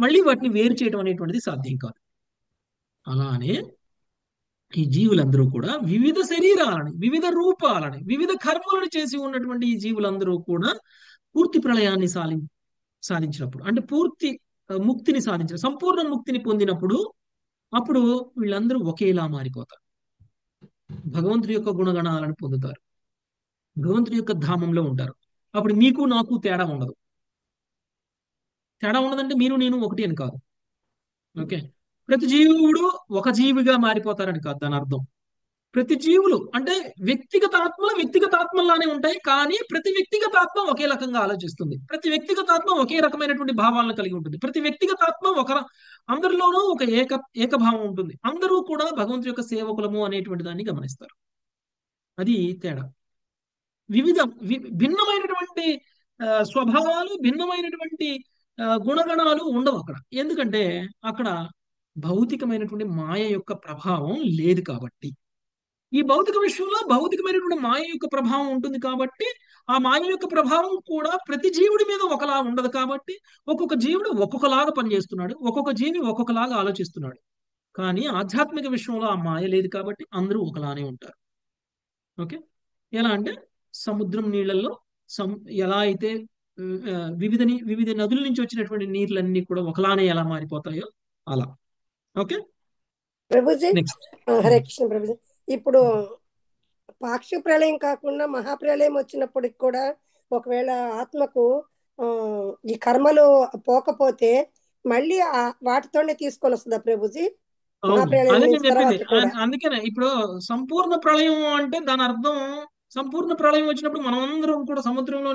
S1: మళ్ళీ వాటిని వేరు చేయడం అనేటువంటిది సాధ్యం కాదు. అలానే ఈ జీవులందరూ కూడా వివిధ శరీరాలని, వివిధ రూపాలని, వివిధ కర్మలను చేసి ఉన్నటువంటి ఈ జీవులందరూ కూడా పూర్తి ప్రళయాన్ని సాధించినప్పుడు అంటే పూర్తి ముక్తిని సంపూర్ణ ముక్తిని పొందినప్పుడు అప్పుడు వీళ్ళందరూ ఒకేలా మారిపోతారు. భగవంతుడి యొక్క గుణగణాలను పొందుతారు, భగవంతుడి యొక్క ధామంలో ఉంటారు. అప్పుడు మీకు నాకు తేడా ఉండదు. తేడా ఉండదంటే మీరు నేను ఒకటి అని కాదు. ఓకే, ప్రతి జీవుడు ఒక జీవిగా మారిపోతారని కాదు దాని అర్థం. ప్రతి జీవులు అంటే వ్యక్తిగత ఆత్మలు వ్యక్తిగత ఆత్మల్లానే ఉంటాయి, కానీ ప్రతి వ్యక్తిగత ఆత్మ ఒకే రకంగా ఆలోచిస్తుంది. ప్రతి వ్యక్తిగత ఆత్మ ఒకే రకమైనటువంటి భావాలను కలిగి ఉంటుంది. ప్రతి వ్యక్తిగత ఆత్మ అందరిలోనూ ఒక ఏకభావం ఉంటుంది. అందరూ కూడా భగవంతుడి యొక్క సేవకులము అనేటువంటి దాన్ని గమనిస్తారు. అది తేడా. భిన్నమైనటువంటి స్వభావాలు, భిన్నమైనటువంటి గుణగణాలు ఉండవు అక్కడ. ఎందుకంటే అక్కడ భౌతికమైనటువంటి మాయ యొక్క ప్రభావం లేదు కాబట్టి. ఈ భౌతిక విశ్వంలో భౌతికమైనటువంటి మాయ యొక్క ప్రభావం ఉంటుంది కాబట్టి, ఆ మాయ యొక్క ప్రభావం కూడా ప్రతి జీవుడి మీద ఒకలా ఉండదు కాబట్టి, ఒక్కొక్క జీవుడు ఒక్కొక్కలాగా పనిచేస్తున్నాడు, ఒక్కొక్క జీవి ఒక్కొక్కలాగా ఆలోచిస్తున్నాడు. కానీ ఆధ్యాత్మిక విశ్వంలో ఆ మాయ లేదు కాబట్టి అందరూ ఒకలానే ఉంటారు. ఓకే, ఎలా అంటే సముద్రం నీళ్ళల్లో ఎలా అయితే వివిధ నదుల నుంచి వచ్చినటువంటి నీళ్ళన్నీ కూడా ఒకలానే ఎలా మారిపోతాయో అలా. Okay,
S6: Prabhuji
S1: next.
S6: హరే కృష్ణ ప్రభుజీ. ఇప్పుడు పాక్షిక ప్రళయం కాకుండా మహాప్రళయం వచ్చినప్పటికి కూడా ఒకవేళ ఆత్మకు ఈ కర్మలు పోకపోతే మళ్ళీ వాటితోనే తీసుకొని వస్తుందా ప్రభుజీ?
S1: అదే
S6: మహాప్రళయం
S1: నేను
S6: అయిన తర్వాత
S1: చెప్పింది.
S6: కూడా
S1: అందుకనే ఇప్పుడు సంపూర్ణ ప్రళయం అంటే దాని అర్థం, సంపూర్ణ ప్రళయం వచ్చినప్పుడు మనం అందరం కూడా సముద్రంలో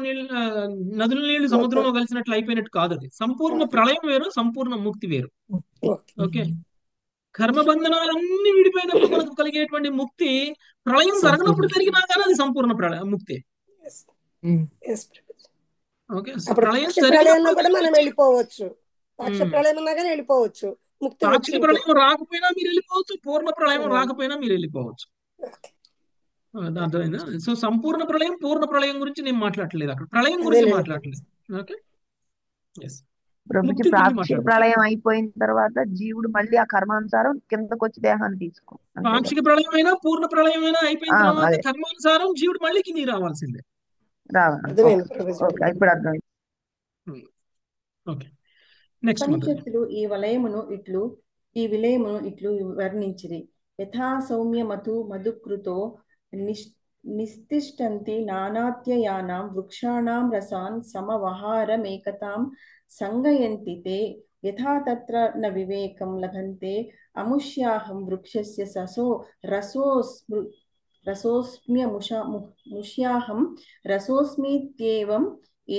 S1: నదుల నీళ్లు సముద్రంలో కలిసినట్లు అయిపోయినట్టు కాదు. అది సంపూర్ణ ప్రళయం వేరు, సంపూర్ణ ముక్తి వేరు. ఓకే, కర్మబంధనాలన్నీ విడిపోయినప్పుడు మనకు కలిగేటువంటి ముక్తి ప్రళయం జరగనప్పుడు కలిగినా కానీ అది సంపూర్ణ ముక్తి. ఓకే,
S6: అప్పుడు
S1: ప్రళయం
S6: పాక్షిక ప్రళయంలో కూడా మనం
S1: జరిగినప్పుడు
S6: వెళ్ళిపోవచ్చు. పాక్షిక ప్రళయం ఉన్నా కానీ వెళ్ళిపోవచ్చు. ముక్తి
S1: పాక్షిక ప్రళయం రాకపోయినా మీరు వెళ్ళిపోవచ్చు, పూర్ణ ప్రళయం రాకపోయినా మీరు వెళ్ళిపోవచ్చు. అర్థమైందా? సో సంపూర్ణ ప్రళయం, పూర్ణ ప్రళయం గురించి నేను మాట్లాడలేదు, అక్కడ ప్రళయం గురించి మాట్లాడలేదు. Okay, yes.
S7: ప్రభుజీ పాక్షిక ప్రళయం అయిపోయిన తర్వాత జీవుడు మళ్ళీ ఆ కర్మానుసారం కిందకు వచ్చి దేహాన్ని తీసుకో.
S1: పాక్షిక ప్రళయం అయినా పూర్ణ ప్రళయం అయినా అయిపోయిన తర్వాత కర్మానుసారం జీవుడు మళ్ళీ కిందికి రావాల్సిందే.
S7: ఇప్పుడు అర్థమైంది.
S1: Okay, next.
S3: ఉపనిషత్తులు ఈ విలయమును ఇట్లు వర్ణించిరి. యథా సౌమ్యమతు మధుకృతో నిస్తిష్టంతి నానాత్యయానాం వృక్షాణాం రసాన్ సమవహారమేకతాం సంగయంతి తే యథా తత్ర న వివేకం లభంతే అముష్యాహం వృక్షస్య రసోస్మ్యముష్యాహం రసోస్మిత్యేవం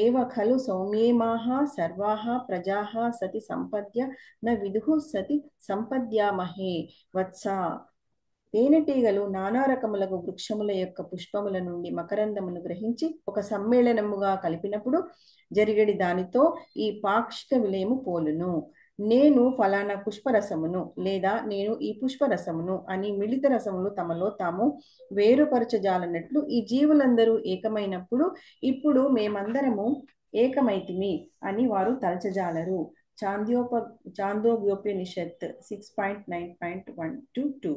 S3: ఏవ ఖలు సౌమ్యేమాః సర్వాః ప్రజాః సతి సంపద్య న విదుః సతి సంపద్యామహే వత్సా. తేనెటీగలు నానా రకములకు వృక్షముల యొక్క పుష్పముల నుండి మకరందమును గ్రహించి ఒక సమ్మేళనముగా కలిపినప్పుడు జరిగడి దానితో ఈ పాక్షిక విలయము పోలును. నేను ఫలానా పుష్పరసమును లేదా నేను ఈ పుష్పరసమును అని మిళిత రసములు తమలో తాము వేరుపరచజాలన్నట్లు ఈ జీవులందరూ ఏకమైనప్పుడు ఇప్పుడు మేమందరము ఏకమైతిమి అని వారు తలచజాలరు. చాందోగ్యోపనిషత్ 6.9.1-2.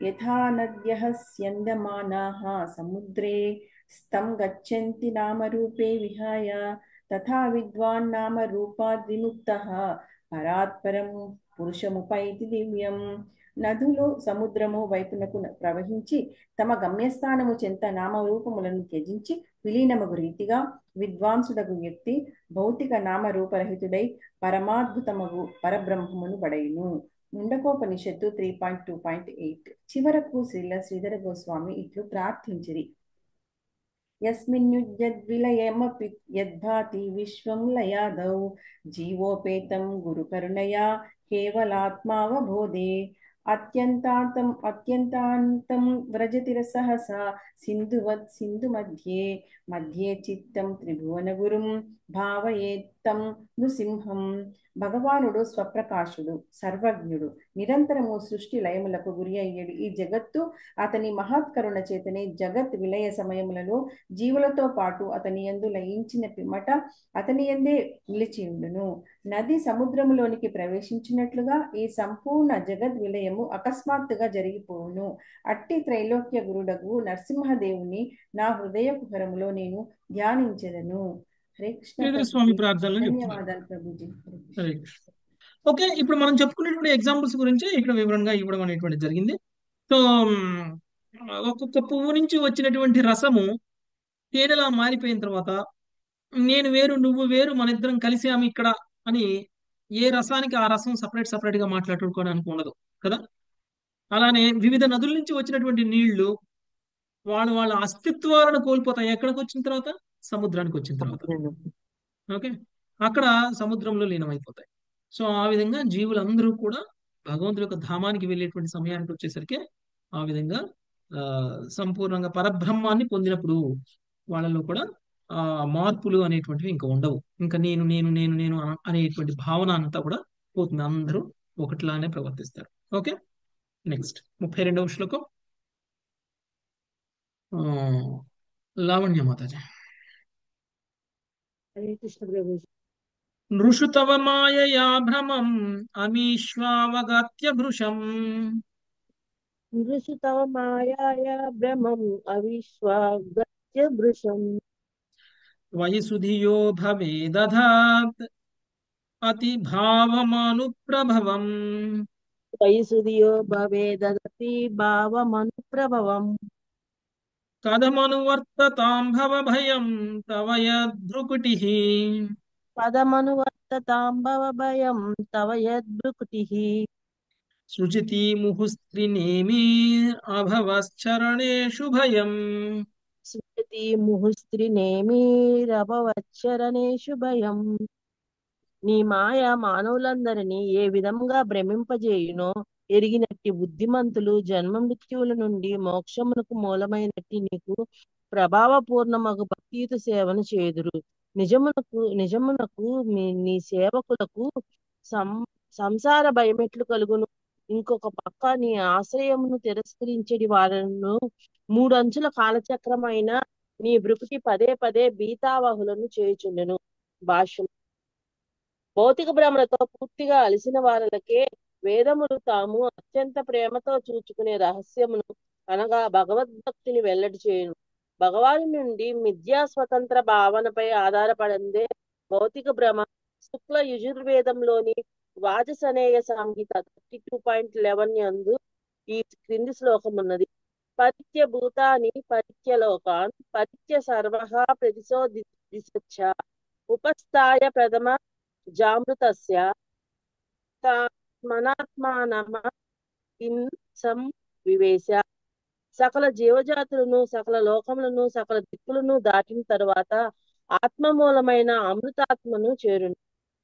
S3: యథా నద్యః స్యందమానాః సముద్రే స్తం గచ్చంతి నామరూపే విహాయ తథా విద్వాన్ నామరూపాద్ విముక్తః పరాత్పరం పురుషముపైతి దివ్యం. నదులు సముద్రము వైపునకు ప్రవహించి తమ గమ్యస్థానము చెంత నామరూపములను త్యజించి విలీనమగు రీతిగా విద్వాంసుడగు వ్యక్తి భౌతిక నామరూపరహితుడై పరమాద్భుతమగు పరబ్రహ్మమును బడయును. ముండకోపనిషత్తు 3.2.8. చివరకు శ్రీధర గోస్వామి ఇట్లు ప్రార్థించిరి. యస్మిన్యుజ్యద్విలయమపి యద్భాతి విశ్వం లయాదౌ జీవోపేతం గురుకరుణయా కేవలాత్మావబోధే అత్యంతాంతం వ్రజతిరసహసా సింధువత్ సింధు మధ్యే చిత్తం త్రిభువన గురుం భావయేత్తం నృసింహం. భగవానుడు స్వప్రకాశుడు, సర్వజ్ఞుడు, నిరంతరము సృష్టి లయములకు గురి అయ్యేడు. ఈ జగత్తు అతని మహత్కరుణ చేతనే జగత్ విలయ సమయములలో జీవులతో పాటు అతని యందు లయించిన పిమ్మట అతని యందే నిలిచి ఉండును. నది సముద్రములోనికి ప్రవేశించినట్లుగా ఈ సంపూర్ణ జగద్ విలయము అకస్మాత్తుగా జరిగిపోవును. అట్టి త్రైలోక్య గురుడగు నరసింహదేవుని నా హృదయ కుహరములో నేను ధ్యానించెదను. హరే కృష్ణ.
S1: స్వామి ప్రార్థనలు
S3: ధన్యవాదాలు ప్రభుజీ.
S1: ఓకే, ఇప్పుడు మనం చెప్పుకునేటువంటి ఎగ్జాంపుల్స్ గురించి ఇక్కడ వివరంగా ఇవ్వడం అనేటువంటి జరిగింది. సో ఒక్కొక్క పువ్వు నుంచి వచ్చినటువంటి రసము తేనెలా మారిపోయిన తర్వాత నేను వేరు నువ్వు వేరు మన ఇద్దరం కలిసాము ఇక్కడ అని ఏ రసానికి ఆ రసం సపరేట్ గా మాట్లాడుకోవడానికి ఉండదు కదా. అలానే వివిధ నదుల నుంచి వచ్చినటువంటి నీళ్లు వాళ్ళ అస్తిత్వాలను కోల్పోతాయి ఎక్కడికి వచ్చిన తర్వాత, సముద్రానికి వచ్చిన తర్వాత.
S5: సముద్రానికి.
S1: ఓకే, అక్కడ సముద్రంలో లీనమైపోతాయి. సో ఆ విధంగా జీవులందరూ కూడా భగవంతుడి యొక్క ధామానికి వెళ్ళేటువంటి సమయానికి వచ్చేసరికి ఆ విధంగా ఆ సంపూర్ణంగా పరబ్రహ్మాన్ని పొందినప్పుడు వాళ్ళలో కూడా ఆ మార్పులు అనేటువంటివి ఇంకా ఉండవు. ఇంకా నేను నేను నేను నేను అనేటువంటి భావన అంతా కూడా పోతుంది. అందరూ ఒకటిలానే ప్రవర్తిస్తారు. ఓకే, నెక్స్ట్ 32వ శ్లోకం. ఆ, లావణ్య మాతాజీ.
S8: హరే కృష్ణ ప్రభుజీ.
S1: నృషు తవ మాయయా భ్రమం అమీష్వావగాత్య భృశం
S8: నృషు తవ మాయాయ భ్రమం అవిశ్వాగత్య భృశం
S1: వయసుధియో భవేదధాత్ అతి భావమానుప్రభవం
S8: వయసుదియో భవేదతి భావమనుప్రభవం
S1: కథమనువర్తతాం భవ భయం తవ యద్భృకుటిః
S8: పదమనువర్తతాం భవ భయం తవ యద్భృకుటిః
S1: సృజతి ముహుస్త్రినేమిర్ అభవశ్చరణేషు భయం.
S8: స్మృతి ముహుస్త్రినేమిరభవచ్చరణేషు భయం. నీ మాయ మానవులందరినీ ఏ విధంగా భ్రమింపజేయునో ఎరిగినట్టి బుద్ధిమంతులు జన్మ మృత్యువుల నుండి మోక్షమునకు మూలమైనట్టి నీకు ప్రభావపూర్ణమగు భక్తియుత సేవను చేదురు. నిజమునకు నీ సేవకులకు సంసార భయమెట్లు కలుగును. ఇంకొక పక్క నీ ఆశ్రయమును తిరస్కరించడి వారను మూడంచుల కాలచక్రమైన నీ భృకుటి పదే పదే బీతావహులను చేయుచుండెను. భాష్యం. భౌతిక భ్రమలతో పూర్తిగా అలసిన వారలకే వేదములు తాము అత్యంత ప్రేమతో చూచుకునే రహస్యమును అనగా భగవద్భక్తిని వెల్లడి చేయును. భగవాను నుండి మిథ్యా స్వతంత్ర భావనపై ఆధారపడిందే భౌతిక భ్రమ. శుక్ల యజుర్వేదంలోని వాజసనేయ సంహిత 32.11 యందు ఈ క్రింది శ్లోకం ఉన్నది. పరిత్య భూతాని పరిత్య లోకాన్ పరిత్య సర్వః ప్రతిశోధిసచ్చ ఉపస్థాయ ప్రథమ జామృతస్య మనాత్మానమ సం వివేశ. సకల జీవజాతులను సకల లోకములను సకల దిక్కులను దాటిన తరువాత ఆత్మమూలమైన అమృతాత్మను చేరును.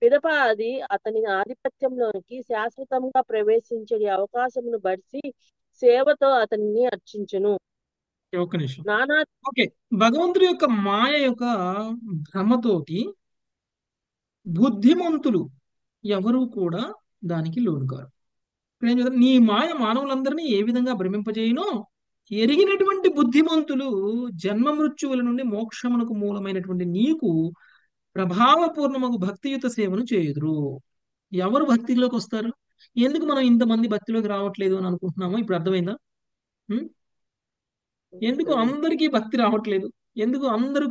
S8: పిదప అది అతని ఆధిపత్యంలోనికి శాశ్వతంగా ప్రవేశించే అవకాశమును బడిసి సేవతో అతనిని అర్చించును.
S1: ఒక్క నిమిషం.
S8: నానా
S1: ఓకే, భగవంతుడి యొక్క మాయ యొక్క భ్రమతోటి బుద్ధిమంతులు ఎవరు కూడా దానికి లోను కారు. ఇప్పుడు ఏం చెప్తారు? నీ మాయ మానవులందరినీ ఏ విధంగా భ్రమింపజేయునో ఎరిగినటువంటి బుద్ధిమంతులు జన్మ మృత్యువుల నుండి మోక్షమునకు మూలమైనటువంటి నీకు ప్రభావపూర్ణమగు భక్తియుత సేవను చేయుదురు. ఎవరు భక్తిలోకి వస్తారు? ఎందుకు మనం ఇంతమంది భక్తిలోకి రావట్లేదు అని అనుకుంటున్నామో ఇప్పుడు అర్థమైందా? ఉం? ఎందుకు అందరికీ భక్తి రావట్లేదు? ఎందుకు అందరూ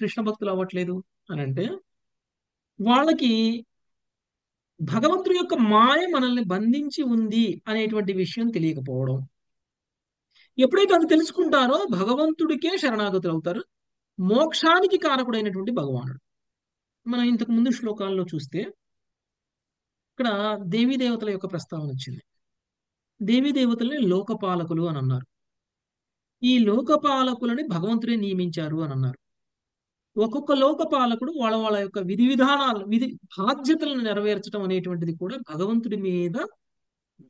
S1: కృష్ణ భక్తులు అవ్వట్లేదు అని అంటే, వాళ్ళకి భగవంతుడి యొక్క మాయ మనల్ని బంధించి ఉంది అనేటువంటి విషయం తెలియకపోవడం. ఎప్పుడైతే అది తెలుసుకుంటారో భగవంతుడికే శరణాగతులు అవుతారు. మోక్షానికి కారకుడైనటువంటి భగవానుడు. మనం ఇంతకు ముందు శ్లోకాల్లో చూస్తే ఇక్కడ దేవీ దేవతల యొక్క ప్రస్తావన వచ్చింది. దేవీ దేవతల్ని లోకపాలకులు అని అన్నారు. ఈ లోకపాలకులని భగవంతుడే నియమించారు అని అన్నారు. ఒక్కొక్క లోకపాలకుడు వాళ్ళ యొక్క విధి విధానాలు బాధ్యతలను నెరవేర్చడం అనేటువంటిది కూడా భగవంతుడి మీద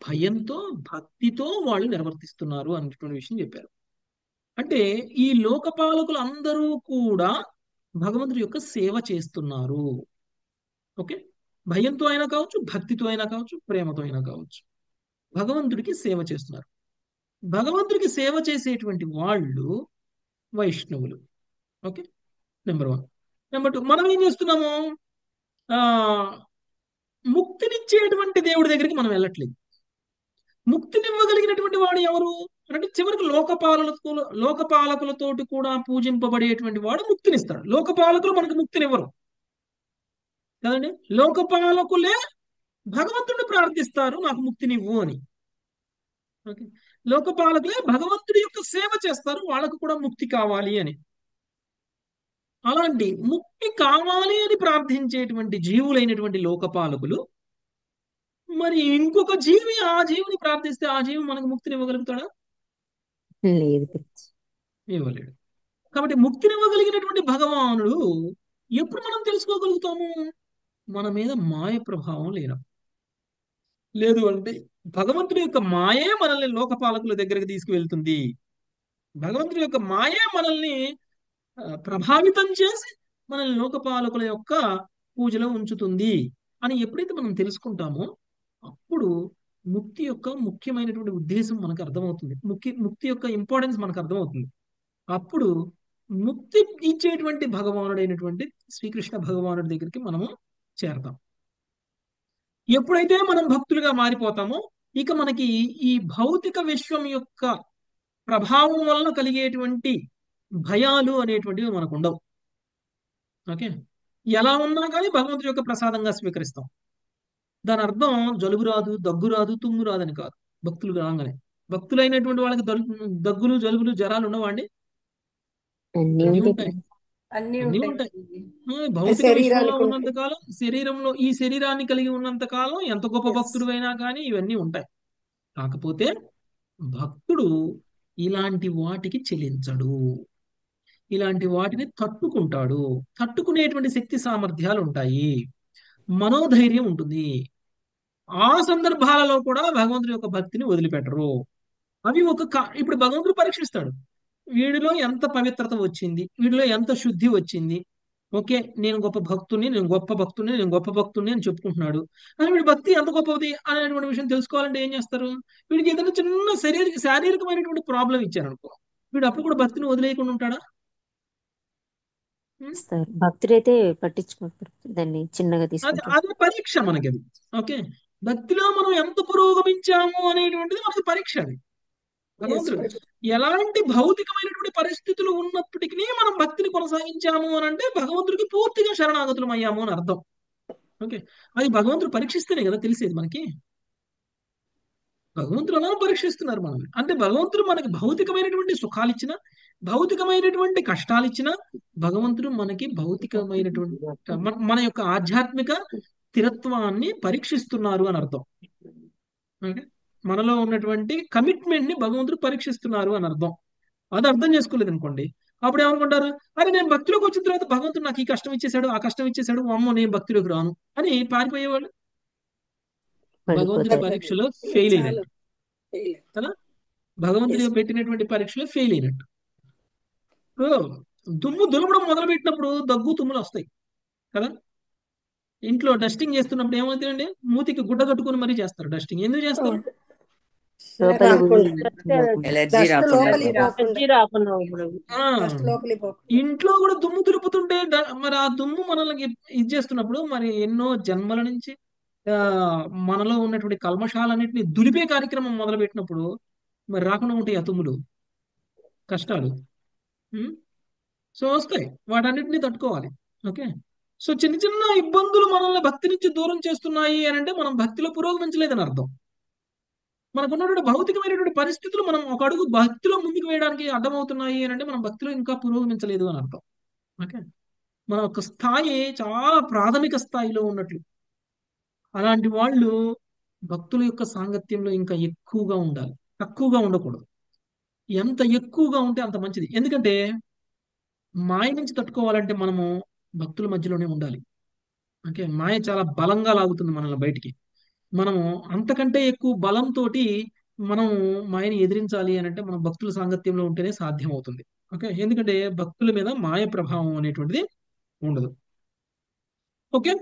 S1: భయంతో భక్తితో వాళ్ళు నిర్వర్తిస్తున్నారు అనేటువంటి విషయం చెప్పారు. అంటే ఈ లోకపాలకులు అందరూ కూడా భగవంతుడి యొక్క సేవ చేస్తున్నారు. ఓకే, భయంతో అయినా కావచ్చు, భక్తితో అయినా కావచ్చు, ప్రేమతో అయినా కావచ్చు, భగవంతుడికి సేవ చేస్తున్నారు. భగవంతుడికి సేవ చేసేటువంటి వాళ్ళు వైష్ణవులు. Okay, number 1. నెంబర్ 2, మనం ఏం చేస్తున్నాము? ఆ ముక్తినిచ్చేటువంటి దేవుడి దగ్గరికి మనం వెళ్ళట్లేదు. ముక్తినివ్వగలిగినటువంటి వాడు ఎవరు అంటే చివరికి లోకపాలకులతోటి కూడా పూజింపబడేటువంటి వాడు ముక్తినిస్తాడు. లోకపాలకులు మనకు ముక్తినివ్వరు కదండి. లోకపాలకులే భగవంతుడిని ప్రార్థిస్తారు, నాకు ముక్తినివ్వు అని. ఓకే, లోకపాలకులే భగవంతుడి యొక్క సేవ చేస్తారు, వాళ్ళకు కూడా ముక్తి కావాలి అని. అలాంటి ముక్తి కావాలి అని ప్రార్థించేటువంటి జీవులైనటువంటి లోకపాలకులు మరి ఇంకొక జీవి ఆ జీవిని ప్రార్థిస్తే ఆ జీవి మనకు ముక్తిని ఇవ్వగలుగుతాడా?
S5: లేదు గురుజీ.
S1: ఇవ్వలేడు. కాబట్టి ముక్తిని ఇవ్వగలిగినటువంటి భగవానుడు ఎప్పుడు మనం తెలుసుకోగలుగుతాము? మన మీద మాయ ప్రభావం లేదు అంటే భగవంతుడి యొక్క మాయే మనల్ని లోకపాలకుల దగ్గరికి తీసుకువెళ్తుంది. భగవంతుడి యొక్క మాయే మనల్ని ప్రభావితం చేసి మనల్ని లోకపాలకుల యొక్క పూజలో ఉంచుతుంది అని ఎప్పుడైతే మనం తెలుసుకుంటామో అప్పుడు ముక్తి యొక్క ముఖ్యమైనటువంటి ఉద్దేశం మనకు అర్థమవుతుంది. ముక్తి యొక్క ఇంపార్టెన్స్ మనకు అర్థమవుతుంది. అప్పుడు ముక్తి ఇచ్చేటువంటి భగవానుడైనటువంటి శ్రీకృష్ణ భగవానుడి దగ్గరికి మనము చేరతాం. ఎప్పుడైతే మనం భక్తులుగా మారిపోతామో ఇక మనకి ఈ భౌతిక విశ్వం యొక్క ప్రభావం వలన కలిగేటువంటి భయాలు అనేటువంటివి మనకు ఉండవు. ఓకే, ఎలా ఉన్నా కానీ భగవంతుడి యొక్క ప్రసాదంగా స్వీకరిస్తాం. దాని అర్థం జలుబు రాదు, దగ్గు రాదు, తుమ్ము రాదు అని కాదు. భక్తులు రాగానే భక్తులైనటువంటి వాళ్ళకి దగ్గులు, జలుబులు, జ్వరాలు ఉండవండి.
S5: అన్నీ
S1: అన్నీ
S5: ఉంటాయి
S1: ఉంటాయి,
S5: గురుజీ.
S3: అన్నీ
S1: అన్నీ
S3: ఉంటాయి.
S1: ఉంటాయి. భౌతిక విశ్వంలో
S6: శరీరానికి ఉంటాయి.
S1: ఉన్నంత కాలం, శరీరంలో ఈ శరీరాన్ని కలిగి ఉన్నంత కాలం ఎంత గొప్ప
S6: Yes.
S1: భక్తుడు అయినా కానీ ఇవన్నీ ఉంటాయి. కాకపోతే భక్తుడు ఇలాంటి వాటికి చెలించడు, ఇలాంటి వాటిని తట్టుకుంటాడు. తట్టుకునేటువంటి శక్తి సామర్థ్యాలు ఉంటాయి, మనోధైర్యం ఉంటుంది. ఆ సందర్భాలలో కూడా భగవంతుడి యొక్క భక్తిని వదిలిపెట్టరు. అవి ఇప్పుడు భగవంతుడు పరీక్షిస్తాడు. వీడిలో ఎంత పవిత్రత వచ్చింది, వీడిలో ఎంత శుద్ధి వచ్చింది. ఓకే, నేను గొప్ప భక్తుని, నేను గొప్ప భక్తుని, నేను గొప్ప భక్తుని అని చెప్పుకుంటున్నాడు. కానీ వీడి భక్తి ఎంత గొప్పది అనేటువంటి విషయం తెలుసుకోవాలంటే ఏం చేస్తారు? వీడికి ఏదైనా చిన్న శారీరకమైనటువంటి ప్రాబ్లం ఇచ్చారనుకో, వీడు అప్పుడు కూడా భక్తిని వదిలేయకుండా ఉంటాడా? ఉం?
S5: ఇస్తారు. భక్తుడైతే పట్టించుకోరు, దాన్ని చిన్నగా
S1: అదే
S5: తీసుకుంటారు.
S1: అదే పరీక్ష మనకి అది. ఓకే, భక్తిలో మనం ఎంత పురోగమించాము అనేటువంటిది మనకి పరీక్ష. అది
S6: Yes,
S1: భగవంతుడు
S6: గురుజీ.
S1: ఎలాంటి భౌతికమైనటువంటి పరిస్థితులు ఉన్నప్పటికీ మనం భక్తిని కొనసాగించాము అని అంటే భగవంతుడికి పూర్తిగా శరణాగతులం అయ్యాము అని అర్థం. ఓకే, అది భగవంతుడు పరీక్షిస్తేనే కదా తెలిసేది మనకి. భగవంతుడు అలా పరీక్షిస్తున్నారు మనల్ని. అంటే భగవంతుడు మనకి భౌతికమైనటువంటి సుఖాలు ఇచ్చినా, భౌతికమైనటువంటి కష్టాలు ఇచ్చినా, భగవంతుడు మనకి భౌతికమైనటువంటి మన యొక్క ఆధ్యాత్మిక స్థిరత్వాన్ని పరీక్షిస్తున్నారు అని అర్థం. ఓకే, మనలో ఉన్నటువంటి కమిట్మెంట్ ని భగవంతుడు పరీక్షిస్తున్నారు అని అర్థం. అది అర్థం చేసుకోలేదు అనుకోండి, అప్పుడు ఏమనుకుంటారు, అరే నేను భక్తిలోకి వచ్చిన తర్వాత భగవంతుడు నాకు ఈ కష్టం ఇచ్చేసాడు, ఆ కష్టం ఇచ్చేసాడు, అమ్మో నేను భక్తిలోకి రాను అని పారిపోయేవాళ్ళు. భగవంతుడి
S5: పడిపోతారు.
S1: పరీక్షలో ఫెయిల్
S6: చాలు.
S1: అయినట్టు కదా, భగవంతుడి పెట్టినటువంటి పరీక్షలో ఫెయిల్ అయినట్టు. ఇప్పుడు దుమ్ము దులపడం మొదలు పెట్టినప్పుడు దగ్గు తుమ్ములు వస్తాయి కదా. ఇంట్లో డస్టింగ్ చేస్తున్నప్పుడు ఏమవుతాయండి, మూతికి గుడ్డ కట్టుకొని మరీ చేస్తారు డస్టింగ్. ఎందుకు చేస్తారు?
S5: లోపలికి
S6: రాకుండా.
S4: ఎలర్జీ
S6: డస్ట్
S4: రాకుండా
S6: లోపలికి పోకుండా.
S8: ఎనర్జీ రాకుండా ఇప్పుడు
S1: ఆ
S6: డస్ట్ లోపలికి పోకుండా.
S1: ఇంట్లో కూడా దుమ్ము దులుపుతుంటే మరి ఆ దుమ్ము మనల్ని ఇది చేస్తున్నప్పుడు మరి ఎన్నో జన్మల నుంచి మనలో ఉన్నటువంటి కల్మషాలన్నింటినీ దులిపే కార్యక్రమం మొదలు పెట్టినప్పుడు మరి రాకుండా ఉంటాయి ఆ తుమ్ములు, కష్టాలు. ఉం? సో వస్తాయి, వాటన్నిటిని తట్టుకోవాలి. ఓకే, సో చిన్న చిన్న ఇబ్బందులు మనల్ని భక్తి నుంచి దూరం చేస్తున్నాయి అని అంటే మనం భక్తిలో పురోగమించలేదని అర్థం. మనకున్నటువంటి భౌతికమైనటువంటి పరిస్థితులు మనం ఒక అడుగు భక్తిలో ముందుకు వేయడానికి అడ్డమవుతున్నాయి అని అంటే మనం భక్తిలో ఇంకా పురోగమించలేదు అని అర్థం. ఓకే, మన యొక్క స్థాయి చాలా ప్రాథమిక స్థాయిలో ఉన్నట్లు. అలాంటి వాళ్ళు భక్తుల యొక్క సాంగత్యంలో ఇంకా ఎక్కువగా ఉండాలి, తక్కువగా ఉండకూడదు. ఎంత ఎక్కువగా ఉంటే అంత మంచిది. ఎందుకంటే మాయ నుంచి తట్టుకోవాలంటే మనము భక్తుల మధ్యలోనే ఉండాలి. ఓకే, మాయ చాలా బలంగా లాగుతుంది మనల్ని బయటికి. మనము అంతకంటే ఎక్కువ బలంతో మనము మాయని ఎదిరించాలి అని అంటే మనం భక్తుల సాంగత్యంలో ఉంటేనే సాధ్యం అవుతుంది. ఓకే, ఎందుకంటే భక్తుల మీద మాయ ప్రభావం అనేటువంటిది ఉండదు. ఓకే,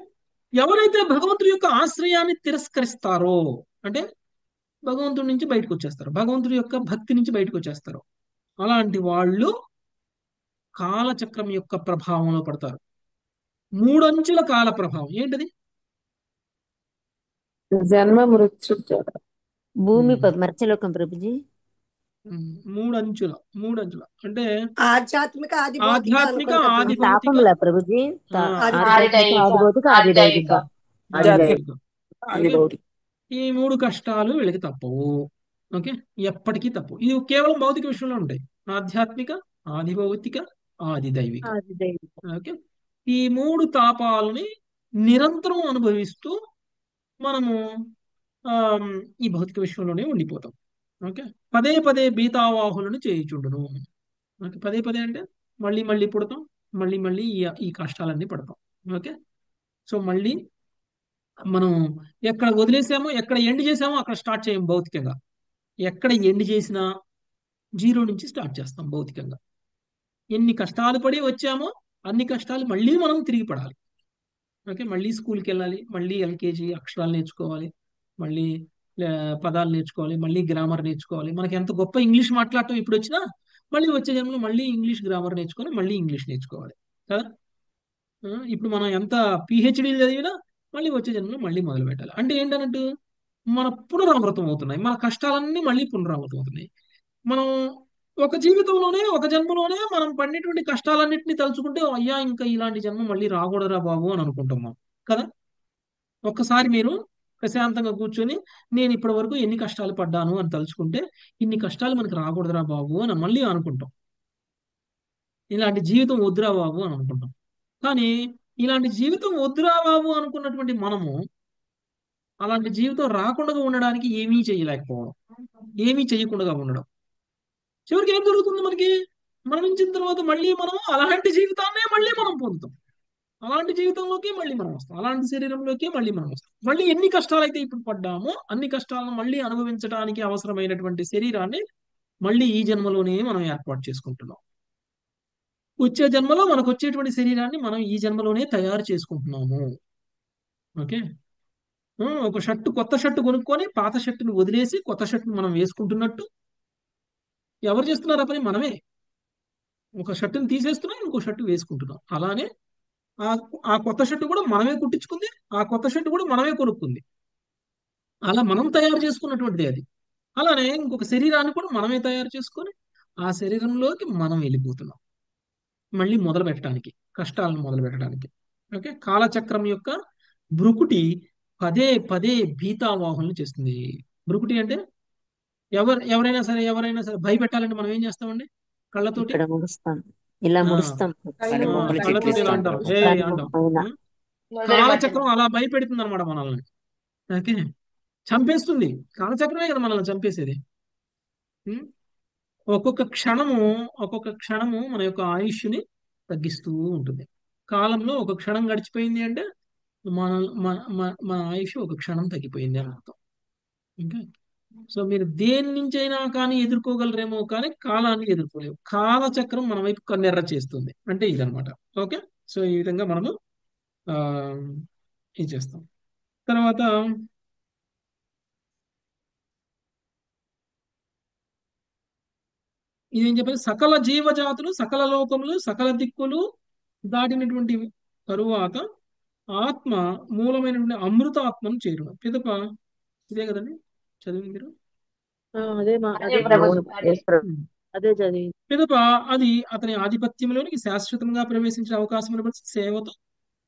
S1: ఎవరైతే భగవంతుడి యొక్క ఆశ్రయాన్ని తిరస్కరిస్తారో అంటే భగవంతుడి నుంచి బయటకు వచ్చేస్తారు, భగవంతుడి యొక్క భక్తి నుంచి బయటకు వచ్చేస్తారు, అలాంటి వాళ్ళు కాలచక్రం యొక్క ప్రభావంలో పడతారు. మూడంచుల కాల ప్రభావం ఏంటిది?
S7: జన్మ మృత్యు
S5: భూమి
S1: ఉమ్,
S5: మర్చలోకం ప్రభుజీ.
S1: మూడంచుల అంటే
S6: ఆధ్యాత్మిక ఆది భౌతిక
S1: ఆధ్యాత్మిక,
S6: అనుకుంటా
S1: ఆది
S6: ప్రభుజీ.
S1: భౌతిక,
S5: తాపముల ప్రభుజీ.
S6: ఆది
S5: ఆధ్యాత్మిక, ఆది భౌతిక, ఆది దైవిక.
S1: ఆధ్యాత్మిక.
S7: అది
S1: ఓకే,
S7: భౌతిక.
S1: ఈ మూడు కష్టాలు వీళ్ళకి తప్పవు. ఓకే, ఎప్పటికీ తప్పవు. ఇది కేవలం భౌతిక విషయంలో ఉంటాయి. ఆధ్యాత్మిక, ఆది భౌతిక, ఆది దైవిక.
S8: అది దైవం.
S1: ఓకే, ఈ మూడు తాపాలని నిరంతరం అనుభవిస్తూ మనము ఆ, ఈ భౌతిక విశ్వంలోనే ఉండిపోతాం. ఓకే. పదే పదే బీతావాహులను చేయుచుండును. ఓకే. పదే పదే అంటే మళ్ళీ మళ్ళీ పుడతాం, మళ్ళీ మళ్ళీ ఈ కష్టాలన్నీ పడతాం. ఓకే. సో మళ్ళీ మనం ఎక్కడ వదిలేసామో, ఎక్కడ ఎండ్ చేసామో అక్కడ స్టార్ట్ చేయం భౌతికంగా. ఎక్కడ ఎండ్ చేసినా జీరో నుంచి స్టార్ట్ చేస్తాం భౌతికంగా. ఎన్ని కష్టాలు పడి వచ్చామో అన్ని కష్టాలు మళ్ళీ మనం తిరిగి పడాలి. ఓకే. మళ్ళీ స్కూల్కి వెళ్ళాలి, మళ్ళీ ఎల్కేజీ అక్షరాలు నేర్చుకోవాలి, మళ్ళీ ఆ, పదాలు నేర్చుకోవాలి, మళ్ళీ గ్రామర్ నేర్చుకోవాలి. మనకి ఎంత గొప్ప ఇంగ్లీష్ మాట్లాడటం ఇప్పుడు వచ్చినా మళ్ళీ వచ్చే జన్మలో మళ్ళీ ఇంగ్లీష్ గ్రామర్ నేర్చుకొని మళ్ళీ ఇంగ్లీష్ నేర్చుకోవాలి కదా. ఇప్పుడు మనం ఎంత పిహెచ్డీలు చదివినా మళ్ళీ వచ్చే జన్మలో మళ్ళీ మొదలు పెట్టాలి. అంటే ఏంటన్నట్టు మన పునరావృతం అవుతున్నాయి, మన కష్టాలన్నీ మళ్ళీ పునరావృతం అవుతున్నాయి. మనం ఒక జీవితంలోనే ఒక జన్మలోనే మనం పడినటువంటి కష్టాలన్నింటినీ తలుచుకుంటే అయ్యా ఇంకా ఇలాంటి జన్మ మళ్ళీ రాకూడదురా బాబు అని అనుకుంటాం మనం కదా. ఒక్కసారి మీరు ప్రశాంతంగా కూర్చొని నేను ఇప్పటి వరకు ఎన్ని కష్టాలు పడ్డాను అని తలుచుకుంటే ఇన్ని కష్టాలు మనకి రాకూడదురా బాబు అని మళ్ళీ అనుకుంటాం. ఇలాంటి జీవితం వద్దురా బాబు అని అనుకుంటాం. కానీ ఇలాంటి జీవితం వద్దురా బాబు అనుకున్నటువంటి మనము అలాంటి జీవితం రాకుండా ఉండడానికి ఏమీ చేయలేకపోవడం, ఏమీ చేయకుండా ఉండడం. చివరికి ఏం జరుగుతుంది మనకి? మరణించిన తర్వాత మళ్ళీ మనం అలాంటి జీవితాన్నే మళ్ళీ మనం పొందుతాం. అలాంటి జీవితంలోకి మళ్ళీ మనం వస్తాం, అలాంటి శరీరంలోకి మళ్ళీ మనం వస్తాం. మళ్ళీ ఎన్ని కష్టాలు అయితే ఇప్పుడు పడ్డామో అన్ని కష్టాలను మళ్ళీ అనుభవించడానికి అవసరమైనటువంటి శరీరాన్ని మళ్ళీ ఈ జన్మలోనే మనం ఏర్పాటు చేసుకుంటున్నాం. వచ్చే జన్మలో మనకు వచ్చేటువంటి శరీరాన్ని మనం ఈ జన్మలోనే తయారు చేసుకుంటున్నాము. ఓకే. ఒక షర్టు, కొత్త షర్టు కొనుక్కొని పాత షర్టుని వదిలేసి కొత్త షర్టుని మనం వేసుకుంటున్నట్టు ఎవరు చేస్తున్నారు ఆ పని? మనమే. ఒక షర్టుని తీసేస్తున్నాం, ఇంకో షర్టు వేసుకుంటున్నాం. అలానే ఆ ఆ కొత్త షర్టు కూడా మనమే కుట్టించుకుంది, ఆ కొత్త షర్టు కూడా మనమే కొనుక్కుంది. అలా మనం తయారు చేసుకున్నటువంటిది అది. అలానే ఇంకొక శరీరాన్ని కూడా మనమే తయారు చేసుకొని ఆ శరీరంలోకి మనం వెళ్ళిపోతున్నాం మళ్ళీ మొదలు పెట్టడానికి, కష్టాలను మొదలు పెట్టడానికి. ఓకే. కాలచక్రం యొక్క భృకుటి పదే పదే భీతావాహులను చేస్తుంది. భృకుటి అంటే ఎవరైనా సరే భయపెట్టాలంటే మనం ఏం చేస్తామండి? కళ్ళతోటి
S5: ఇక్కడ ముడుస్తాం, ఇలా
S1: ఆ
S5: ముడుస్తాం.
S4: కనుబొమ్మలు
S1: కళ్ళతోటి ఇలా
S4: చిట్లిస్తాం.
S1: అంటాం, హే అంటాం.
S5: పైన
S1: కాలచక్రం అలా భయపెడుతుంది అనమాట మనల్ని. ఓకే. చంపేస్తుంది. కాలచక్రమే కదా మనల్ని చంపేసేది. ఉం? ఒక్కొక్క క్షణము ఒక్కొక్క క్షణము మన యొక్క ఆయుష్ని తగ్గిస్తూ ఉంటుంది. కాలంలో ఒక క్షణం గడిచిపోయింది అంటే మన మన మన మన ఆయుష్ ఒక క్షణం తగ్గిపోయింది అని అర్థం. ఓకే. సో మీరు దేని నుంచైనా కానీ ఎదుర్కోగలరేమో కానీ కాలాన్ని ఎదుర్కోలేము. కాలచక్రం మన వైపు కన్నెర్ర చేస్తుంది అంటే ఇదనమాట. ఓకే. సో ఈ విధంగా మనము ఆ ఇది చేస్తాం. తర్వాత ఇదేం చెప్పాలి? సకల జీవజాతులు, సకల లోకములు, సకల దిక్కులు దాటినటువంటి తరువాత ఆత్మ మూలమైనటువంటి అమృత ఆత్మను చేరును పిదప. ఇదే కదండి చదివింది మీరు?
S8: అదే
S5: అవును, యేసు ప్రభు.
S1: ఉం.
S8: అదే చదివింది.
S1: పిదప అది అతని ఆధిపత్యంలోనికి శాశ్వతంగా ప్రవేశించే అవకాశం బట్టి సేవతో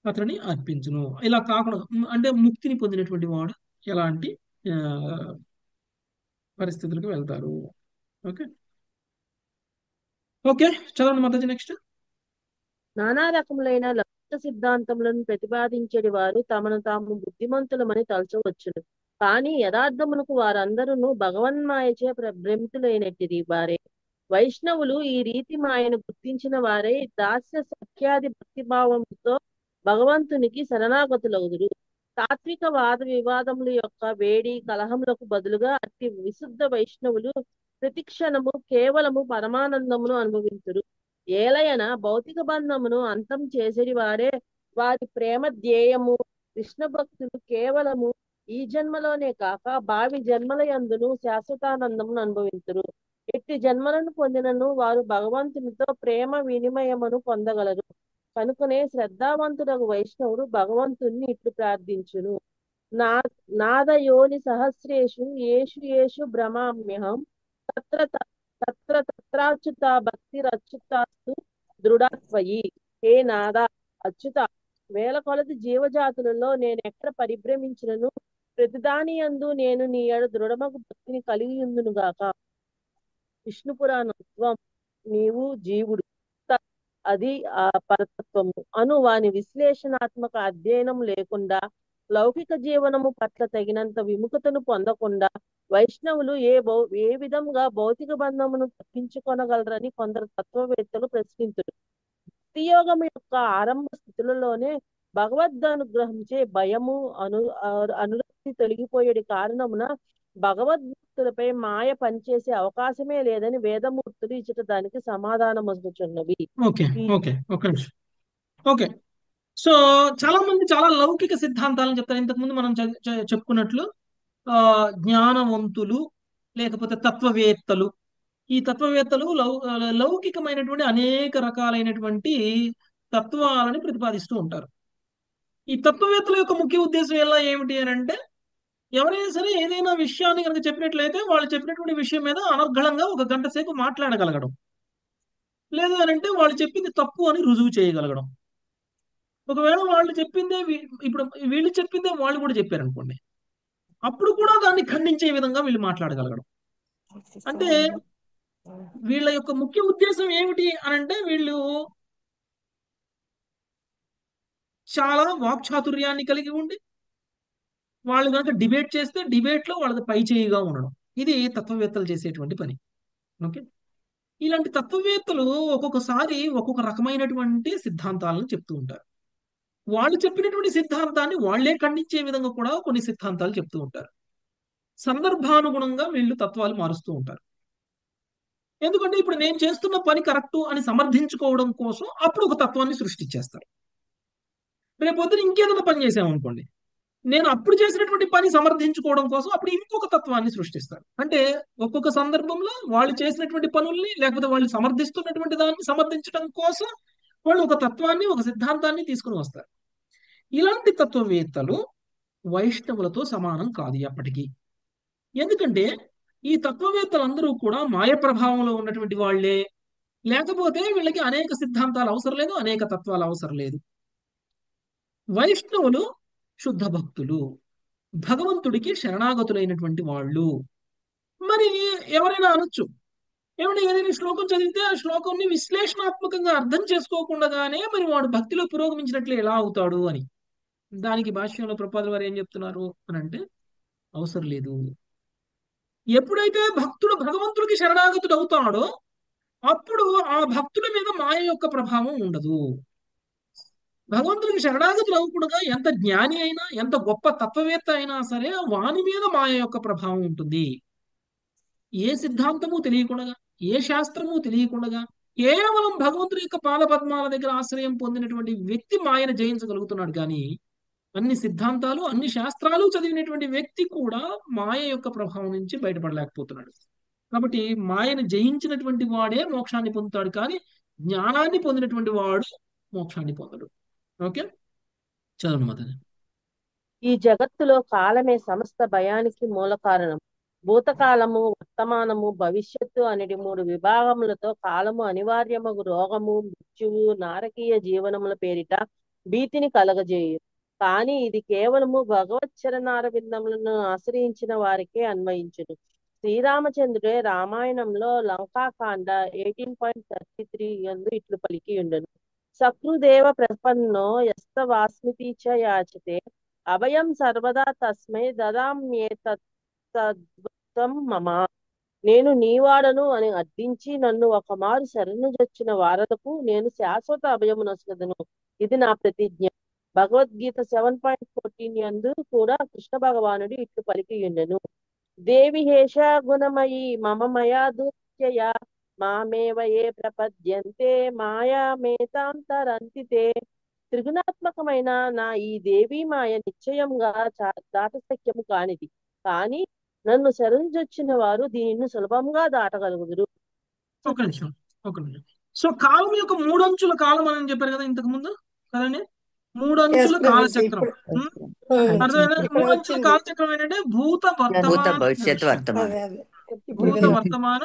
S1: అతనిని అర్పించును. ఇలా కాకుండా అంటే ముక్తిని పొందినటువంటి వాడు ఎలాంటి ఆ, పరిస్థితులకు వెళ్తారు. ఓకే. ఓకే. చదవండి మాతాజీ నెక్స్ట్.
S8: నానా రకములైన లౌకిక సిద్ధాంతములను ప్రతిపాదించేది వారు తమను తాము బుద్ధిమంతులమని తలచవచ్చును. కానీ యథార్థమునకు వారందరూ భగవన్మాయచే భ్రమితులైనట్టిది వారే. వైష్ణవులు ఈ రీతి మాయను గుర్తించిన వారే దాస్య సఖ్యాది భక్తిభావముతో భగవంతునికి శరణాగతులగుదురు. తాత్విక వాద వివాదముల యొక్క వేడి కలహములకు బదులుగా అట్టి విశుద్ధ వైష్ణవులు ప్రతిక్షణము కేవలము పరమానందమును అనుభవింతురు. ఏలయన భౌతిక బంధమును అంతం చేసేది వారే వారి ప్రేమ ధ్యేయము. కృష్ణ భక్తులు కేవలము ఈ జన్మలోనే కాక భావి జన్మల యందును శాశ్వతానందమును అనుభవింతురు. ఎట్టి జన్మలను పొందినను వారు భగవంతునితో ప్రేమ వినిమయమును పొందగలరు. కనుకనే శ్రద్ధావంతుడగు వైష్ణవుడు భగవంతుణ్ణి ఇట్లు ప్రార్థించును. నా నాదయోని సహస్రేషు యేషు యేషు భ్రమామ్యహం తత్ర తత్ర తత్రాచ్యుత భక్తిరచ్యుతాస్తు దృఢత్వయి. హే నాద అచ్యుత, వేల కొలది జీవజాతులలో నేను ఎక్కడ పరిభ్రమించినను ప్రతిదాని యందు నేను నీ ఎడ దృఢమగు భక్తిని కలిగి ఉందునుగాక. విష్ణు పురాణం త్వం నీవు జీవుడు అది ఆ పరతత్వము అను వాని విశ్లేషణాత్మక అధ్యయనం లేకుండా లౌకిక జీవనము పట్ల తగినంత విముఖతను పొందకుండా వైష్ణవులు ఏ విధంగా భౌతిక బంధమును తప్పించుకొనగలరని కొందరు తత్వవేత్తలు ప్రశ్నించారు. భక్తియోగం యొక్క ఆరంభ స్థితులలోనే భగవదనుగ్రహించే భయము అనురక్తి తొలగిపోయేది కారణమున భగవద్భక్తులపై మాయ పనిచేసే అవకాశమే లేదని వేదమూర్తులు ఇచ్చట దానికి సమాధానం వస్తున్నవి.
S1: ఓకే ఓకే ఒక నిమిషం. ఓకే, సో చాలా మంది చాలా లౌకిక సిద్ధాంతాలను చెప్తారు. ఇంతకుముందు మనం చెప్పుకున్నట్లు జ్ఞానవంతులు లేకపోతే తత్వవేత్తలు, ఈ తత్వవేత్తలు లౌకికమైనటువంటి అనేక రకాలైనటువంటి తత్వాలని ప్రతిపాదిస్తూ ఉంటారు. ఈ తత్వవేత్తల యొక్క ముఖ్య ఉద్దేశం ఎలా ఏమిటి అని అంటే, ఎవరైనా సరే ఏదైనా విషయాన్ని కనుక చెప్పినట్లయితే వాళ్ళు చెప్పినటువంటి విషయం మీద అనర్గళంగా 1 గంట సేపు మాట్లాడగలగడం, లేదు అని అంటే వాళ్ళు చెప్పింది తప్పు అని రుజువు చేయగలగడం. ఒకవేళ వాళ్ళు చెప్పిందే ఇప్పుడు వీళ్ళు చెప్పిందే వాళ్ళు కూడా చెప్పారనుకోండి, అప్పుడు కూడా దాన్ని ఖండించే విధంగా వీళ్ళు మాట్లాడగలగడం. అంటే వీళ్ళ యొక్క ముఖ్య ఉద్దేశం ఏమిటి అని అంటే, వీళ్ళు చాలా వాక్చాతుర్యాన్ని కలిగి ఉండి వాళ్ళు కనుక డిబేట్ చేస్తే డిబేట్ లో వాళ్ళకి పై చేయిగా ఉండడం, ఇది తత్వవేత్తలు చేసేటువంటి పని. ఓకే, ఇలాంటి తత్వవేత్తలు ఒక్కొక్కసారి ఒక్కొక్క రకమైనటువంటి సిద్ధాంతాలను చెప్తూ ఉంటారు. వాళ్ళు చెప్పినటువంటి సిద్ధాంతాన్ని వాళ్లే ఖండించే విధంగా కూడా కొన్ని సిద్ధాంతాలు చెప్తూ ఉంటారు. సందర్భానుగుణంగా వీళ్ళు తత్వాలు మారుస్తూ ఉంటారు. ఎందుకంటే ఇప్పుడు నేను చేస్తున్న పని కరెక్టు అని సమర్థించుకోవడం కోసం అప్పుడు ఒక తత్వాన్ని సృష్టించేస్తారు. రేపొద్దున ఇంకేదైనా పని చేసామనుకోండి, నేను అప్పుడు చేసినటువంటి పని సమర్థించుకోవడం కోసం అప్పుడు ఇంకొక తత్వాన్ని సృష్టిస్తారు. అంటే ఒక్కొక్క సందర్భంలో వాళ్ళు చేసినటువంటి పనుల్ని లేకపోతే వాళ్ళు సమర్థిస్తున్నటువంటి దాన్ని సమర్థించడం కోసం వాళ్ళు ఒక తత్వాన్ని, ఒక సిద్ధాంతాన్ని తీసుకుని వస్తారు. ఇలాంటి తత్వవేత్తలు వైష్ణవులతో సమానం కాదు ఎప్పటికీ. ఎందుకంటే ఈ తత్వవేత్తలందరూ కూడా మాయ ప్రభావంలో ఉన్నటువంటి వాళ్లే, లేకపోతే వీళ్ళకి అనేక సిద్ధాంతాలు అవసరం లేదు, అనేక తత్వాలు అవసరం లేదు. వైష్ణవులు శుద్ధ భక్తులు, భగవంతుడికి శరణాగతులైనటువంటి వాళ్ళు. మరి ఎవరైనా అనొచ్చు, ఏమంటే ఏదైనా శ్లోకం చదివితే ఆ శ్లోకాన్ని విశ్లేషణాత్మకంగా అర్థం చేసుకోకుండానే మరి వాడు భక్తిలో పురోగమించినట్లు ఎలా అవుతాడు అని. దానికి భాష్యంలో ప్రభుపాదుల వారు ఏం చెప్తున్నారు అని అంటే, అవసరం లేదు. ఎప్పుడైతే భక్తుడు భగవంతుడికి శరణాగతుడు అవుతాడో అప్పుడు ఆ భక్తుడి మీద మాయ యొక్క ప్రభావం ఉండదు. భగవంతుడికి శరణాగతులు అవ్వకుండా ఎంత జ్ఞాని అయినా, ఎంత గొప్ప తత్వవేత్త అయినా సరే వాని మీద మాయ యొక్క ప్రభావం ఉంటుంది. ఏ సిద్ధాంతము తెలియకుండా, ఏ శాస్త్రము తెలియకుండా కేవలం భగవంతుడి యొక్క పాదపద్మాల దగ్గర ఆశ్రయం పొందినటువంటి వ్యక్తి మాయను జయించగలుగుతున్నాడు. కానీ అన్ని సిద్ధాంతాలు, అన్ని శాస్త్రాలు చదివినటువంటి వ్యక్తి కూడా మాయ యొక్క ప్రభావం నుంచి బయటపడలేకపోతున్నాడు. కాబట్టి మాయను జయించినటువంటి వాడే మోక్షాన్ని పొందుతాడు, కానీ జ్ఞానాన్ని పొందినటువంటి వాడు మోక్షాన్ని పొందడు. ఓకే, చదవండి మాత.
S8: ఈ జగత్తులో కాలమే సమస్త భయానికి మూల కారణం. భూతకాలము, వర్తమానము, భవిష్యత్తు అనేది 3 విభాగములతో కాలము అనివార్యమగు రోగము, మృత్యువు, నారకీయ జీవనముల పేరిట భీతిని కలగజేయు. కానీ ఇది కేవలము భగవత్ చరణారవిందములను ఆశ్రయించిన వారికే అన్వయించును. శ్రీరామచంద్రుడే రామాయణంలో లంకాకాండ 18.33 యందు ఇట్లు పలికి ఉండను. సకృదేవ ప్రపన్నో యస్త వాస్మితి చ యాచతే అభయం సర్వదా తస్మై దదామ్యేతద్వతం మమ. నేను నీవాడను అని అర్థించి నన్ను ఒకమారు శరణుజొచ్చిన వారలకు నేను శాశ్వత అభయమునొసగదును. ఇది నా ప్రతిజ్ఞ. భగవద్గీత 7.14 యందు కూడా కృష్ణ భగవానుడు ఇట్లు పలికి ఉండెను. దేవి హేష గుణమయీ మమ మయా దుర్యయ మామేవ ఏ ప్రపద్యంతే మాయామేతాంతరంతితే. త్రిగుణాత్మకమైన నా ఈ దేవి మాయ నిశ్చయంగా దాటశక్యము కానిది. కానీ నన్ను శరణుజొచ్చిన వారు దీనిని సులభంగా దాటగలుగుదురు.
S1: ఒక నిమిషం. సో కాలం యొక్క 3 అంచుల కాలం అని చెప్పారు కదా ఇంతకు ముందు కదండి. 3 అంచుల కాలచక్రం. అర్థమైనా? 3 అంచుల కాలచక్రం ఏంటంటే భూత
S4: భవిష్యత్
S1: వర్తమాన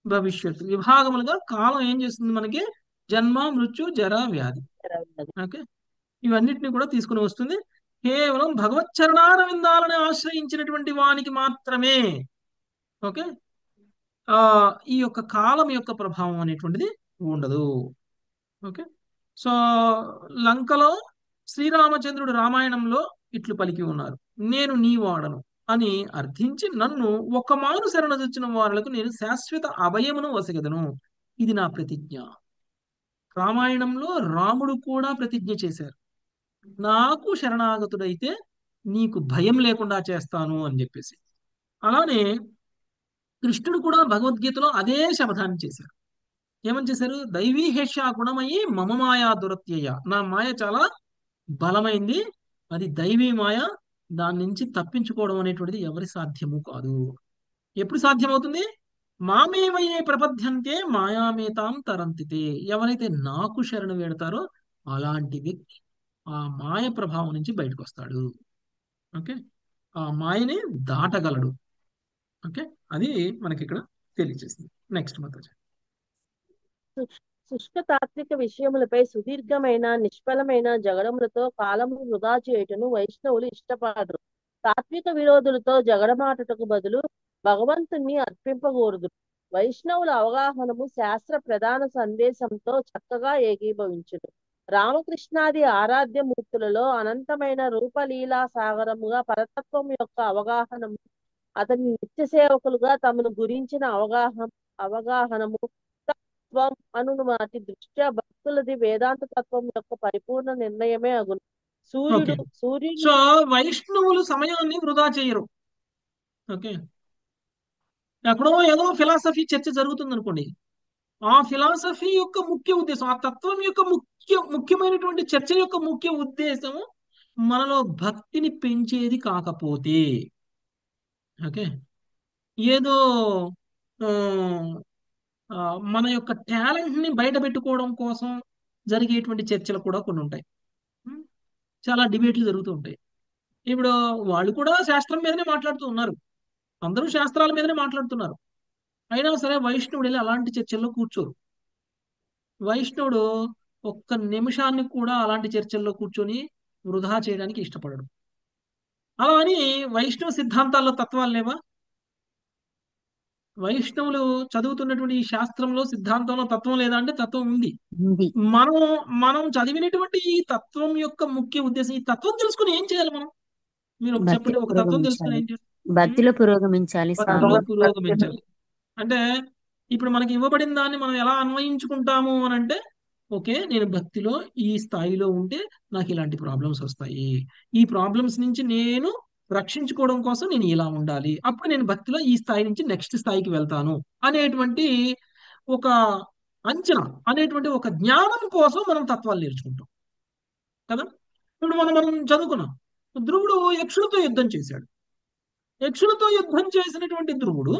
S1: భవిష్యత్తు విభాగములుగా కాలం ఏం చేస్తుంది మనకి? జన్మ, మృత్యు, జర, వ్యాధి. ఓకే, ఇవన్నిటిని కూడా తీసుకుని వస్తుంది. కేవలం భగవత్ చరణారవిందాలను ఆశ్రయించినటువంటి వానికి మాత్రమే ఓకే ఈ యొక్క కాలం యొక్క ప్రభావం అనేటువంటిది ఉండదు. ఓకే, సో లంకలో శ్రీరామచంద్రుడు రామాయణంలో ఇట్లు పలికి ఉన్నారు, నేను నీ వాడను అని అర్థించి నన్ను ఒక మారు శరణజొచ్చిన వారులకు నేను శాశ్వత అభయమును వసగదను. ఇది నా ప్రతిజ్ఞ. రామాయణంలో రాముడు కూడా ప్రతిజ్ఞ చేశారు, నాకు శరణాగతుడైతే నీకు భయం లేకుండా చేస్తాను అని చెప్పేసి. అలానే కృష్ణుడు కూడా భగవద్గీతలో అదే శపథాన్ని చేశారు. ఏమని చేశారు? దైవీ హేష గుణమయ్యి మమ మాయా దురత్యయ, నా మాయ చాలా బలమైంది, అది దైవీ మాయ, దాని నుంచి తప్పించుకోవడం అనేటువంటిది ఎవరి సాధ్యము కాదు. ఎప్పుడు సాధ్యమవుతుంది? మామేవయే ప్రపద్యంతే మాయామేతాం తరంతితే, ఎవరైతే నాకు శరణు వేడతారో అలాంటి వ్యక్తి ఆ మాయ ప్రభావం నుంచి బయటకు వస్తాడు. ఓకే, ఆ మాయని దాటగలడు. ఓకే, అది మనకి ఇక్కడ తెలియజేస్తుంది. నెక్స్ట్ మాతాజీ.
S8: శుష్క తాత్విక విషయములపై సుదీర్ఘమైన నిష్ఫలమైన జగడములతో కాలము వృధా చేయుటను వైష్ణవులు ఇష్టపడరు. తాత్విక విరోధులతో జగడమాటకు బదులు భగవంతుణ్ణి అర్పింపకూడదు. వైష్ణవుల అవగాహనము శాస్త్ర ప్రధాన సందేశంతో చక్కగా ఏకీభవించును. రామకృష్ణాది ఆరాధ్య మూర్తులలో అనంతమైన రూపలీలా సాగరముగా పరతత్వం యొక్క అవగాహనము, అతని నిత్య సేవకులుగా తమను గురించిన అవగాహనము తత్వం అను వాటి దృష్ట్యా భక్తులది వేదాంత తత్వం యొక్క పరిపూర్ణ నిర్ణయమే అగును.
S1: ఓకే,
S8: సూర్యుడు
S1: సో వైష్ణవులు సమయాన్ని వృధా చేయరు. ఓకే, ఎక్కడో ఏదో ఫిలాసఫీ చర్చ జరుగుతుంది అనుకోండి, ఆ ఫిలాసఫీ యొక్క ముఖ్య ఉద్దేశం, ఆ తత్వం యొక్క ముఖ్యమైనటువంటి చర్చ యొక్క ముఖ్య ఉద్దేశం మనలో భక్తిని పెంచేది కాకపోతే, ఓకే, ఏదో మన యొక్క టాలెంట్ ని బయట పెట్టుకోవడం కోసం జరిగేటువంటి చర్చలు కూడా కొన్ని ఉంటాయి. చాలా డిబేట్లు జరుగుతూ ఉంటాయి. ఇప్పుడు వాళ్ళు కూడా శాస్త్రం మీదనే మాట్లాడుతూ ఉన్నారు, అందరూ శాస్త్రాల మీదనే మాట్లాడుతున్నారు. అయినా సరే వైష్ణవుడు వెళ్ళి అలాంటి చర్చల్లో కూర్చోరు. వైష్ణవుడు ఒక్క నిమిషాన్ని కూడా అలాంటి చర్చల్లో కూర్చొని వృధా చేయడానికి ఇష్టపడడు. అలా అని వైష్ణవ సిద్ధాంతాల్లో తత్వాలు లేవా? వైష్ణవులు చదువుతున్నటువంటి ఈ శాస్త్రంలో సిద్ధాంతంలో తత్వం లేదా అంటే తత్వం ఉంది.
S5: ఉంది.
S1: మనం చదివినటువంటి ఈ తత్వం యొక్క ముఖ్య ఉద్దేశం, ఈ తత్వం తెలుసుకుని ఏం చేయాలి మనం? మీరు ఒక చెప్పండి,
S5: భక్తిలో
S1: ఒక తత్వం తెలుసుకుని ఏం చేయాలి?
S5: భక్తిలో పురోగమించాలి
S1: భక్తిలో
S5: స్వామి.
S1: పురోగమించాలి. అంటే ఇప్పుడు మనకి ఇవ్వబడిన దాన్ని మనం ఎలా అన్వయించుకుంటాము అని అంటే, ఓకే, నేను భక్తిలో ఈ స్థాయిలో ఉంటే నాకు ఇలాంటి ప్రాబ్లమ్స్ వస్తాయి, ఈ ప్రాబ్లమ్స్ నుంచి నేను రక్షించుకోవడం కోసం నేను ఇలా ఉండాలి, అప్పుడు నేను భక్తిలో ఈ స్థాయి నుంచి నెక్స్ట్ స్థాయికి వెళ్తాను అనేటువంటి ఒక అంచనా, అనేటువంటి ఒక జ్ఞానం కోసం మనం తత్వాలు నేర్చుకుంటాం కదా. ఇప్పుడు మనం చదువుకున్నాం, ధ్రువుడు యక్షులతో యుద్ధం చేశాడు. యక్షులతో యుద్ధం చేసినటువంటి ధ్రువుడు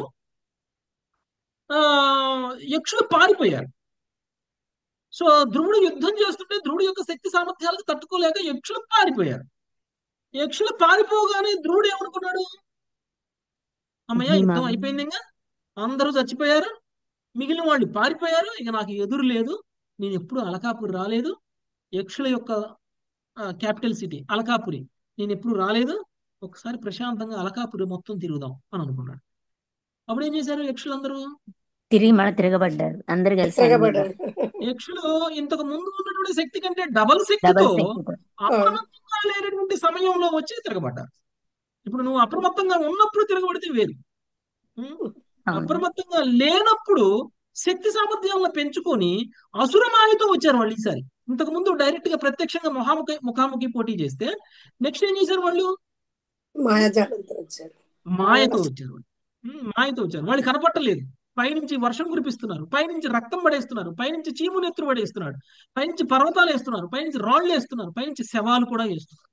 S1: యక్షులు పారిపోయారు. సో ధ్రువుడు యుద్ధం చేస్తుంటే ధ్రువుడు యొక్క శక్తి సామర్థ్యాలకు తట్టుకోలేక యక్షులు పారిపోయారు. యక్షులు పారిపోగానే ధ్రువుడు ఏమనుకున్నాడు? అమ్మయ్య, యుద్ధం అయిపోయింది, ఇంకా అందరూ చచ్చిపోయారు, మిగిలిన వాళ్ళు పారిపోయారు, ఇక నాకు ఎదురు లేదు, నేను ఎప్పుడు అలకాపురి రాలేదు, యక్షుల యొక్క క్యాపిటల్ సిటీ అలకాపురి నేను ఎప్పుడు రాలేదు, ఒకసారి ప్రశాంతంగా అలకాపురి మొత్తం తిరుగుదాం అని అనుకున్నాడు. అప్పుడు ఏం చేశారు యక్షులందరూ?
S5: తిరిగి మళ్ళీ తిరగబడ్డారు, అందరు కలిసి
S6: తిరగబడ్డారు.
S1: యక్షులు ఇంతకు ముందు ఉన్నటువంటి శక్తి కంటే డబల్ శక్తితో అప్రమత్తంగా లేనటువంటి సమయంలో వచ్చి తిరగబడ్డారు. ఇప్పుడు నువ్వు అప్రమత్తంగా ఉన్నప్పుడు తిరగబడితే వేరు, అప్రమత్తంగా లేనప్పుడు శక్తి సామర్థ్యాలను పెంచుకొని అసురమాయతో వచ్చారు వాళ్ళు. ఈసారి ఇంతకు ముందు డైరెక్ట్ గా ప్రత్యక్షంగా ముఖాముఖి పోటీ చేస్తే నెక్స్ట్ ఏం చేశారు వాళ్ళు?
S6: మాయాజాలంతో వచ్చారు.
S1: మాయతో వచ్చారు. వాళ్ళు కనపట్టలేదు. పైనుంచి వర్షం కురిపిస్తున్నారు, పైనుంచి రక్తం పడేస్తున్నారు, పైనుంచి చీము నెత్తురు పడేస్తున్నాడు, పైనుంచి పర్వతాలు వేస్తున్నారు, పైనుంచి రాళ్ళు వేస్తున్నారు, పైనుంచి శవాలు కూడా వేస్తున్నారు,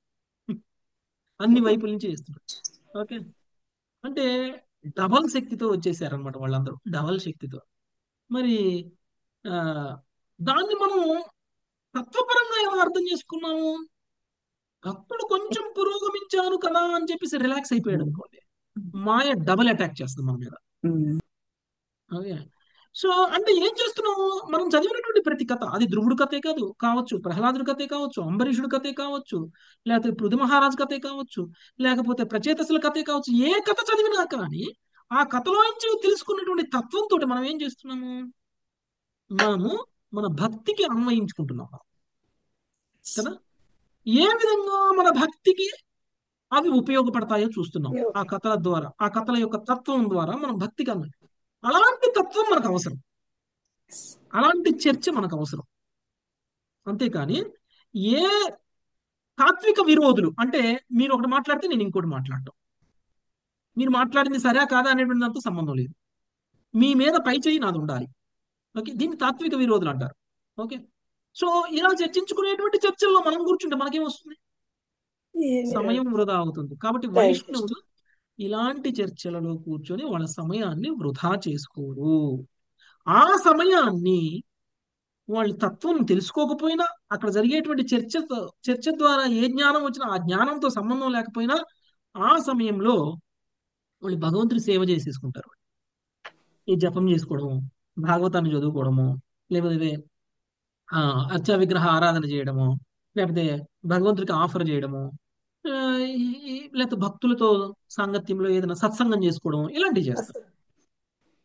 S1: అన్ని వైపుల నుంచి వేస్తున్నారు. ఓకే, అంటే డబల్ శక్తితో వచ్చేసారనమాట వాళ్ళందరూ, డబల్ శక్తితో. మరి దాన్ని మనం తత్వపరంగా ఎలా అర్థం చేసుకున్నాము? భక్తుడు కొంచెం పురోగమించాను కదా అని చెప్పేసి రిలాక్స్ అయిపోయాడు అనుకోండి, మాయ డబల్ అటాక్ చేస్తుంది మన మీద. ఓకే, సో అంటే ఏం చేస్తున్నాము? మనం చదివినటువంటి ప్రతి కథ, అది ధ్రువుడి కథే కావచ్చు, ప్రహ్లాదుడి కథే కావచ్చు, అంబరీషుడి కథే కావచ్చు, లేకపోతే పృథు మహారాజు కథే కావచ్చు, లేకపోతే ప్రచేతసుల కథే కావచ్చు, ఏ కథ చదివినా కానీ ఆ కథలో నుంచి తెలుసుకున్నటువంటి తత్వంతో మనం ఏం చేస్తున్నాము? మనము మన భక్తికి అన్వయించుకుంటున్నాం కదా. ఏ విధంగా మన భక్తికి అవి ఉపయోగపడతాయో చూస్తున్నాం ఆ కథల ద్వారా, ఆ కథల యొక్క తత్వం ద్వారా మనం భక్తి కన్నా అలాంటి తత్వం మనకు అవసరం, అలాంటి చర్చ మనకు అవసరం. అంతేకాని ఏ తాత్విక విరోధులు అంటే మీరు ఒకటి మాట్లాడితే నేను ఇంకోటి మాట్లాడటం, మీరు మాట్లాడింది సరే కాదా అనేటువంటి దాంతో సంబంధం లేదు, మీ మీద పై చేయి నాది ఉండాలి. ఓకే, దీన్ని తాత్విక విరోధులు అంటారు. ఓకే, సో ఇలా చర్చించుకునేటువంటి చర్చల్లో మనం కూర్చుంటే మనకేం వస్తుంది? సమయం వృధా అవుతుంది. కాబట్టి వైష్ణవులు ఇలాంటి చర్చలలో కూర్చొని వాళ్ళ సమయాన్ని వృధా చేసుకోరు. ఆ సమయాన్ని వాళ్ళు తత్వం తెలుసుకోకపోయినా, అక్కడ జరిగేటువంటి చర్చ ద్వారా ఏ జ్ఞానం వచ్చినా ఆ జ్ఞానంతో సంబంధం లేకపోయినా ఆ సమయంలో వాళ్ళు భగవంతుడి సేవ చేసేసుకుంటారు. ఈ జపం చేసుకోవడము, భాగవతాన్ని చదువుకోవడము, లేకపోతే అర్చా విగ్రహ ఆరాధన చేయడము, లేకపోతే భగవంతుడికి ఆఫర్ చేయడము, లేకపోతే భక్తులతో సాంగత్యంలో ఏదైనా సత్సంగం చేసుకోవడం, ఇలాంటివి చేస్తారు.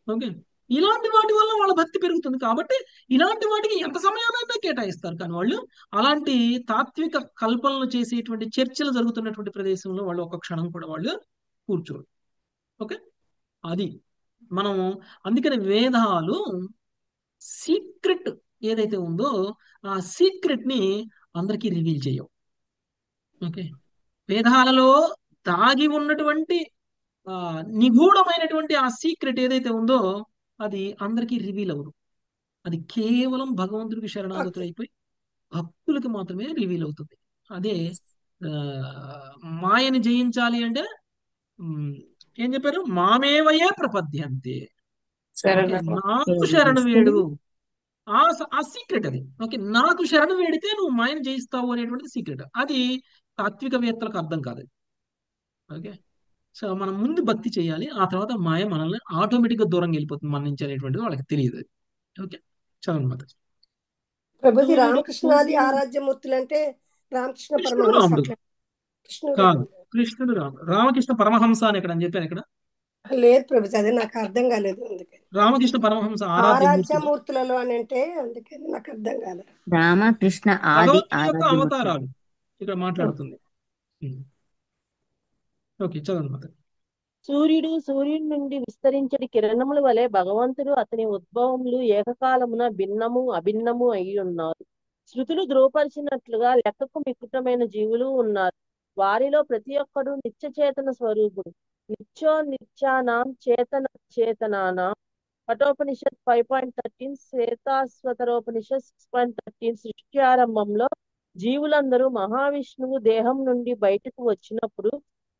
S1: ఓకే, ఇలాంటి వాటి వల్ల వాళ్ళ భక్తి పెరుగుతుంది. కాబట్టి ఇలాంటి వాటికి ఎంత సమయాన్నైనా కేటాయిస్తారు. కానీ వాళ్ళు అలాంటి తాత్విక కల్పనలు చేసేటువంటి చర్చలు జరుగుతున్నటువంటి ప్రదేశంలో వాళ్ళు ఒక క్షణం కూడా వాళ్ళు కూర్చోరు. ఓకే, అది మనం అందుకని వేదాలు సీక్రెట్ ఏదైతే ఉందో ఆ సీక్రెట్ ని అందరికీ రివీల్ చేయవు. ఓకే, వేదాలలో దాగి ఉన్నటువంటి నిగూఢమైనటువంటి ఆ సీక్రెట్ ఏదైతే ఉందో అది అందరికీ రివీల్ అవ్వదు. అది కేవలం భగవంతుడికి శరణాగతులైపోయి భక్తులకి మాత్రమే రివీల్ అవుతుంది. అదే మాయని జయించాలి అంటే ఏం చెప్పారు? మామేవయే ప్రపద్యంతే, నాకు శరణు వేడు. ఆ సీక్రెట్ అది. ఓకే, నాకు శరణు వేడితే నువ్వు మాయను జయిస్తావు అనేటువంటిది సీక్రెట్. అది తాత్వికవేత్తలకు అర్థం కాదు. ఓకే, సో మనం ముందు భక్తి చేయాలి, ఆ తర్వాత మాయ మనల్ని ఆటోమేటిక్ గా దూరంగా వెళ్ళిపోతుంది మన నుంచి అనేటువంటిది వాళ్ళకి తెలియదు. ఓకే, చదవండి మాత.
S6: ప్రభుజీ రామకృష్ణాది ఆరాధ్యమూర్తులు అంటే రామకృష్ణ
S1: కృష్ణుడు
S6: పరమహంస
S1: రాముడు
S6: అట్లా కృష్ణుడు
S1: కాదు, కృష్ణుడు రాముడు. రామకృష్ణ పరమహంస అని ఎక్కడ అని చెప్పాను ఇక్కడ?
S6: లేదు ప్రభుజీ, అదే నాకు అర్థం కాలేదు. అందుకని
S1: రామకృష్ణ పరమహంస ఆరాధ్యమూర్తులు
S6: ఆరాధ్యమూర్తులలో అని అంటే అందుకని నాకు అర్థం కాలేదు.
S5: రామకృష్ణ ఆది
S1: భగవంతుని యొక్క
S5: ఆరాధ్యమూర్తులు.
S1: అవతారాలు ఇక్కడ మాట్లాడుతుంది. ఓకే, చదవండి మాత.
S8: సూర్యుడి నుండి విస్తరించడి కిరణముల వలె భగవంతుడు అతని ఉద్భవములు ఏకకాలమున భిన్నము అభిన్నము అయి ఉన్నారు. శృతులు ధృవపరిచినట్లుగా లెక్కకు మిక్కుటమైన జీవులు ఉన్నారు. వారిలో ప్రతి ఒక్కడు నిత్య చేతన స్వరూపుడు. నిత్యానాం చేతన చేతనానాం. కఠోపనిషత్ 5.13, శ్వేతాశ్వతరోపనిషత్ 6.13. సృష్టి ఆరంభంలో జీవులందరూ మహావిష్ణువు దేహం నుండి బయటకు వచ్చినప్పుడు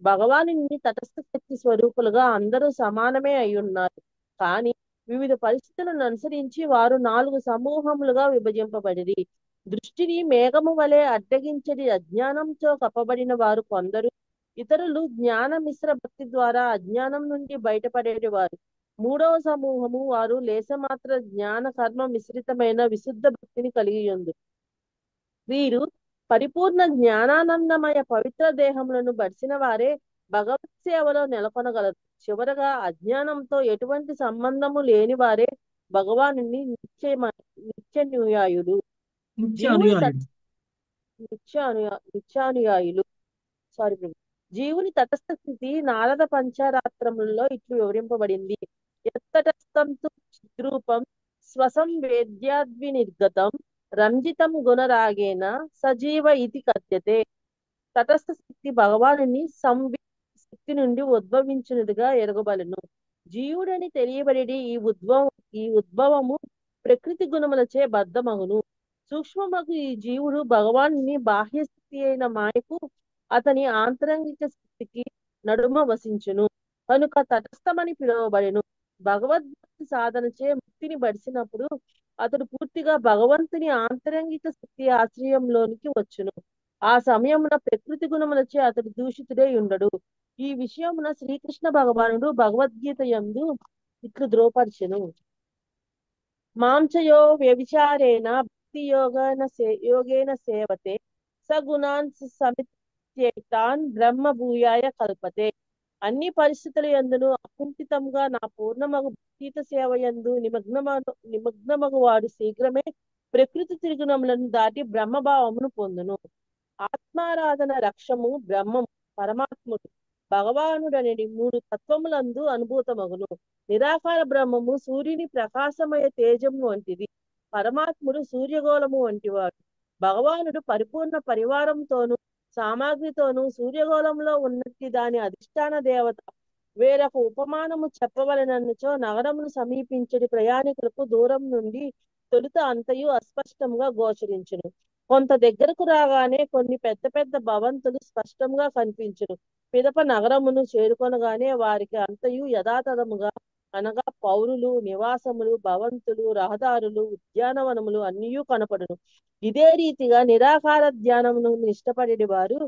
S8: భగవానుని తటస్థ శక్తి స్వరూపులుగా అందరూ సమానమే అయి ఉన్నారు. కానీ వివిధ పరిస్థితులను అనుసరించి వారు 4 సమూహములుగా విభజింపబడిరి. దృష్టిని మేఘము వలె అడ్డగించడి అజ్ఞానంతో కప్పబడిన వారు కొందరు, ఇతరులు జ్ఞాన మిశ్ర భక్తి ద్వారా అజ్ఞానం నుండి బయటపడేటి వారు. 3వ సమూహము వారు లేసమాత్ర జ్ఞాన కర్మ మిశ్రితమైన విశుద్ధ భక్తిని కలిగి ఉంది. వీరు పరిపూర్ణ జ్ఞానానందమయ పవిత్ర దేహములను బడిసిన వారే భగవత్ సేవలో నెలకొనగలరు. చివరగా అజ్ఞానంతో ఎటువంటి సంబంధము లేని వారే భగవానుని నిత్యానుయాయులు. జీవుని తటస్థ స్థితి నారద పంచరాత్రములలో ఇట్లు వివరింపబడింది. ఎత్తటస్థంతు చిద్రూపం స్వసం వేద్యాద్వినిర్గతం రంజితం గుణరాగేన సజీవ ఇది కథ్యతే. తటస్థ శక్తి భగవానుని శక్తి నుండి ఉద్భవించినదిగా ఎరగబలను. జీవుడని తెలియబడి ఈ ఉద్భవము ప్రకృతి గుణములచే బద్ధమగును. సూక్ష్మమగు ఈ జీవుడు భగవానుని బాహ్య స్థితి అయిన మాయకు అతని ఆంతరంగిక స్థితికి నడుమ వసించును. కనుక తటస్థమని పిలువబడెను. భగవద్భక్తి సాధనచే ముక్తిని బడిసినప్పుడు అతడు పూర్తిగా భగవంతుని ఆంతరంగిక శక్తి ఆశ్రయంలోనికి వచ్చును. ఆ సమయమున ప్రకృతి గుణములచే అతడు దూషితుడై ఉండడు. ఈ విషయమున శ్రీకృష్ణ భగవానుడు భగవద్గీత యందు ఇట్లు ధ్రువపరచెను. మాంచయో వ్యభిచారేణ భక్తి యోగేన సేవతే సగుణాన్ సమిత్యేతాన్ బ్రహ్మ భూయాయ కల్పతే. అన్ని పరిస్థితుల యందును అకుంఠితంగా నా పూర్ణమగు భక్తిత సేవ యందు నిమగ్నమగు వాడు శీఘ్రమే ప్రకృతి త్రిగుణములను దాటి బ్రహ్మభావమును పొందును. ఆత్మారాధన లక్ష్యము బ్రహ్మము. పరమాత్ముడు భగవానుడు అనేది 3 తత్వములందు అనుభూతమగును. నిరాకార బ్రహ్మము సూర్యుని ప్రకాశమయ తేజము వంటిది. పరమాత్ముడు సూర్యగోళము వంటివాడు. భగవానుడు పరిపూర్ణ పరివారంతోనూ సామాగ్రితోనూ సూర్యగోళంలో ఉన్నట్టి దాని అధిష్టాన దేవత. వేరొక ఉపమానము చెప్పవలననుచో నగరమును సమీపించడి ప్రయాణికులకు దూరం నుండి తొలుత అంతయు అస్పష్టంగా గోచరించును. కొంత దగ్గరకు రాగానే కొన్ని పెద్ద పెద్ద భవంతులు స్పష్టంగా కనిపించును. పిదప నగరమును చేరుకొనగానే వారికి అంతయు యథాతథముగా అనగా పౌరులు, నివాసములు, భవంతులు, రహదారులు, ఉద్యానవనములు అన్నీయూ కనపడును. ఇదే రీతిగా నిరాకార ధ్యానమును ఇష్టపడే వారు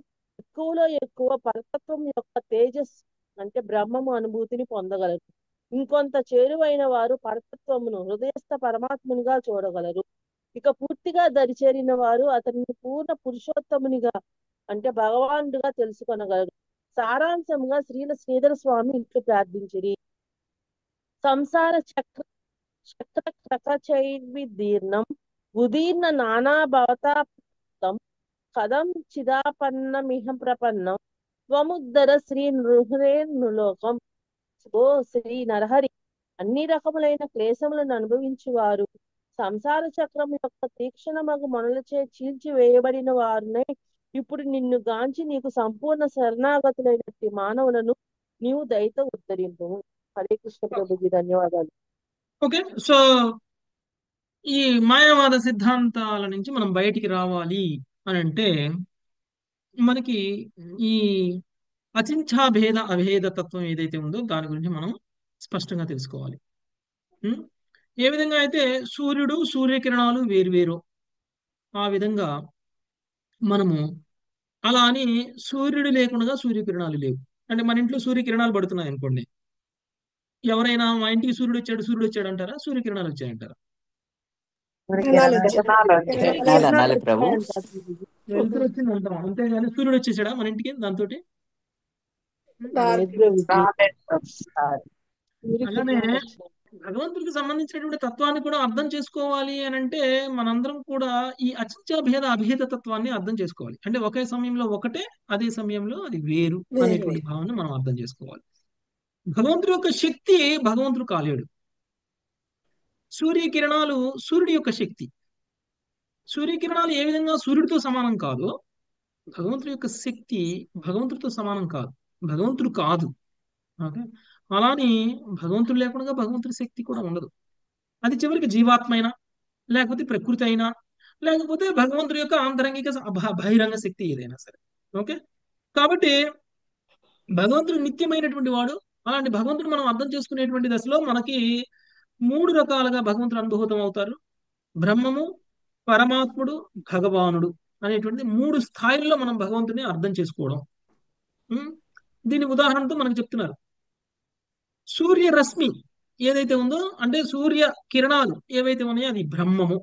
S8: ఎక్కువలో ఎక్కువ పరతత్వం యొక్క తేజస్ అంటే బ్రహ్మము అనుభూతిని పొందగలరు. ఇంకొంత చేరువైన వారు పరతత్వమును హృదయస్థ పరమాత్మునిగా చూడగలరు. ఇక పూర్తిగా దరిచేరిన వారు అతనిని పూర్ణ పురుషోత్తమునిగా అంటే భగవానుడిగా తెలుసుకొనగలరు. సారాంశంగా శ్రీధర స్వామి ఇట్లు ప్రార్థించిరి. సంసార చక్రచైర్విదీర్ణం ఉదీర్ణ నానా భవతాం కథం చిదాపన్నమిహ ప్రపన్నం త్వముద్దర శ్రీ నృహరేర్నులోకం. ఓ శ్రీ నరహరి, అన్ని రకములైన క్లేశములను అనుభవించువారు, సంసార చక్రం యొక్క తీక్షణమగు మొనలచే చీల్చి వేయబడిన వారునే ఇప్పుడు నిన్ను గాంచి నీకు సంపూర్ణ శరణాగతులైనట్టి మానవులను నీవు దయతో ఉద్ధరింపు. హరే కృష్ణ ప్రభుజీ, ధన్యవాదాలు.
S1: ఓకే. సో ఈ మాయావాద సిద్ధాంతాల నుంచి మనం బయటికి రావాలి అని అంటే మనకి ఈ అచింఛాభేద అభేద తత్వం ఏదైతే ఉందో దాని గురించి మనం స్పష్టంగా తెలుసుకోవాలి. ఏ విధంగా అయితే సూర్యుడు సూర్యకిరణాలు వేరువేరు, ఆ విధంగా మనము అలా అని సూర్యుడు లేకుండా సూర్యకిరణాలు లేవు. అంటే మన ఇంట్లో సూర్యకిరణాలు పడుతున్నాయి అనుకోండి, ఎవరైనా మా ఇంటికి సూర్యుడు వచ్చాడు అంటారా, సూర్యకిరణాలు వచ్చాయంటారా?
S4: అనాలి ప్రభు.
S1: వెలుతురు వచ్చింది అంటాం, అంతేగాని సూర్యుడు వచ్చేసాడా మన ఇంటికి దాంతో? అలానే భగవంతుడికి సంబంధించినటువంటి తత్వాన్ని కూడా అర్థం చేసుకోవాలి అని అంటే మనందరం కూడా ఈ అచింఛాభేద అభేద తత్వాన్ని అర్థం చేసుకోవాలి. అంటే ఒకే సమయంలో ఒకటే, అదే సమయంలో అది వేరు అనేటువంటి భావన మనం అర్థం చేసుకోవాలి. భగవంతుడి యొక్క శక్తి భగవంతుడు కాలేడు. సూర్యకిరణాలు సూర్యుడి యొక్క శక్తి. సూర్యకిరణాలు ఏ విధంగా సూర్యుడితో సమానం కాదు, భగవంతుడి యొక్క శక్తి భగవంతుడితో సమానం కాదు, భగవంతుడు కాదు. ఓకే. అలాని భగవంతుడు లేకుండా భగవంతుడి శక్తి కూడా ఉండదు. అది చివరికి జీవాత్మ అయినా, లేకపోతే ప్రకృతి అయినా, లేకపోతే భగవంతుడి యొక్క ఆంతరంగిక బహిరంగ శక్తి ఏదైనా సరే. ఓకే. కాబట్టి భగవంతుడు నిత్యమైనటువంటి వాడు. అలాంటి భగవంతుడు మనం అర్థం చేసుకునేటువంటి దశలో మనకి 3 రకాలుగా భగవంతుడు అనుభూతం అవుతారు. బ్రహ్మము, పరమాత్ముడు, భగవానుడు అనేటువంటి 3 స్థాయిల్లో మనం భగవంతుడిని అర్థం చేసుకోవడం. దీని ఉదాహరణతో మనకు చెప్తున్నారు. సూర్యరశ్మి ఏదైతే ఉందో అంటే సూర్య కిరణాలు ఏవైతే ఉన్నాయో అది బ్రహ్మము.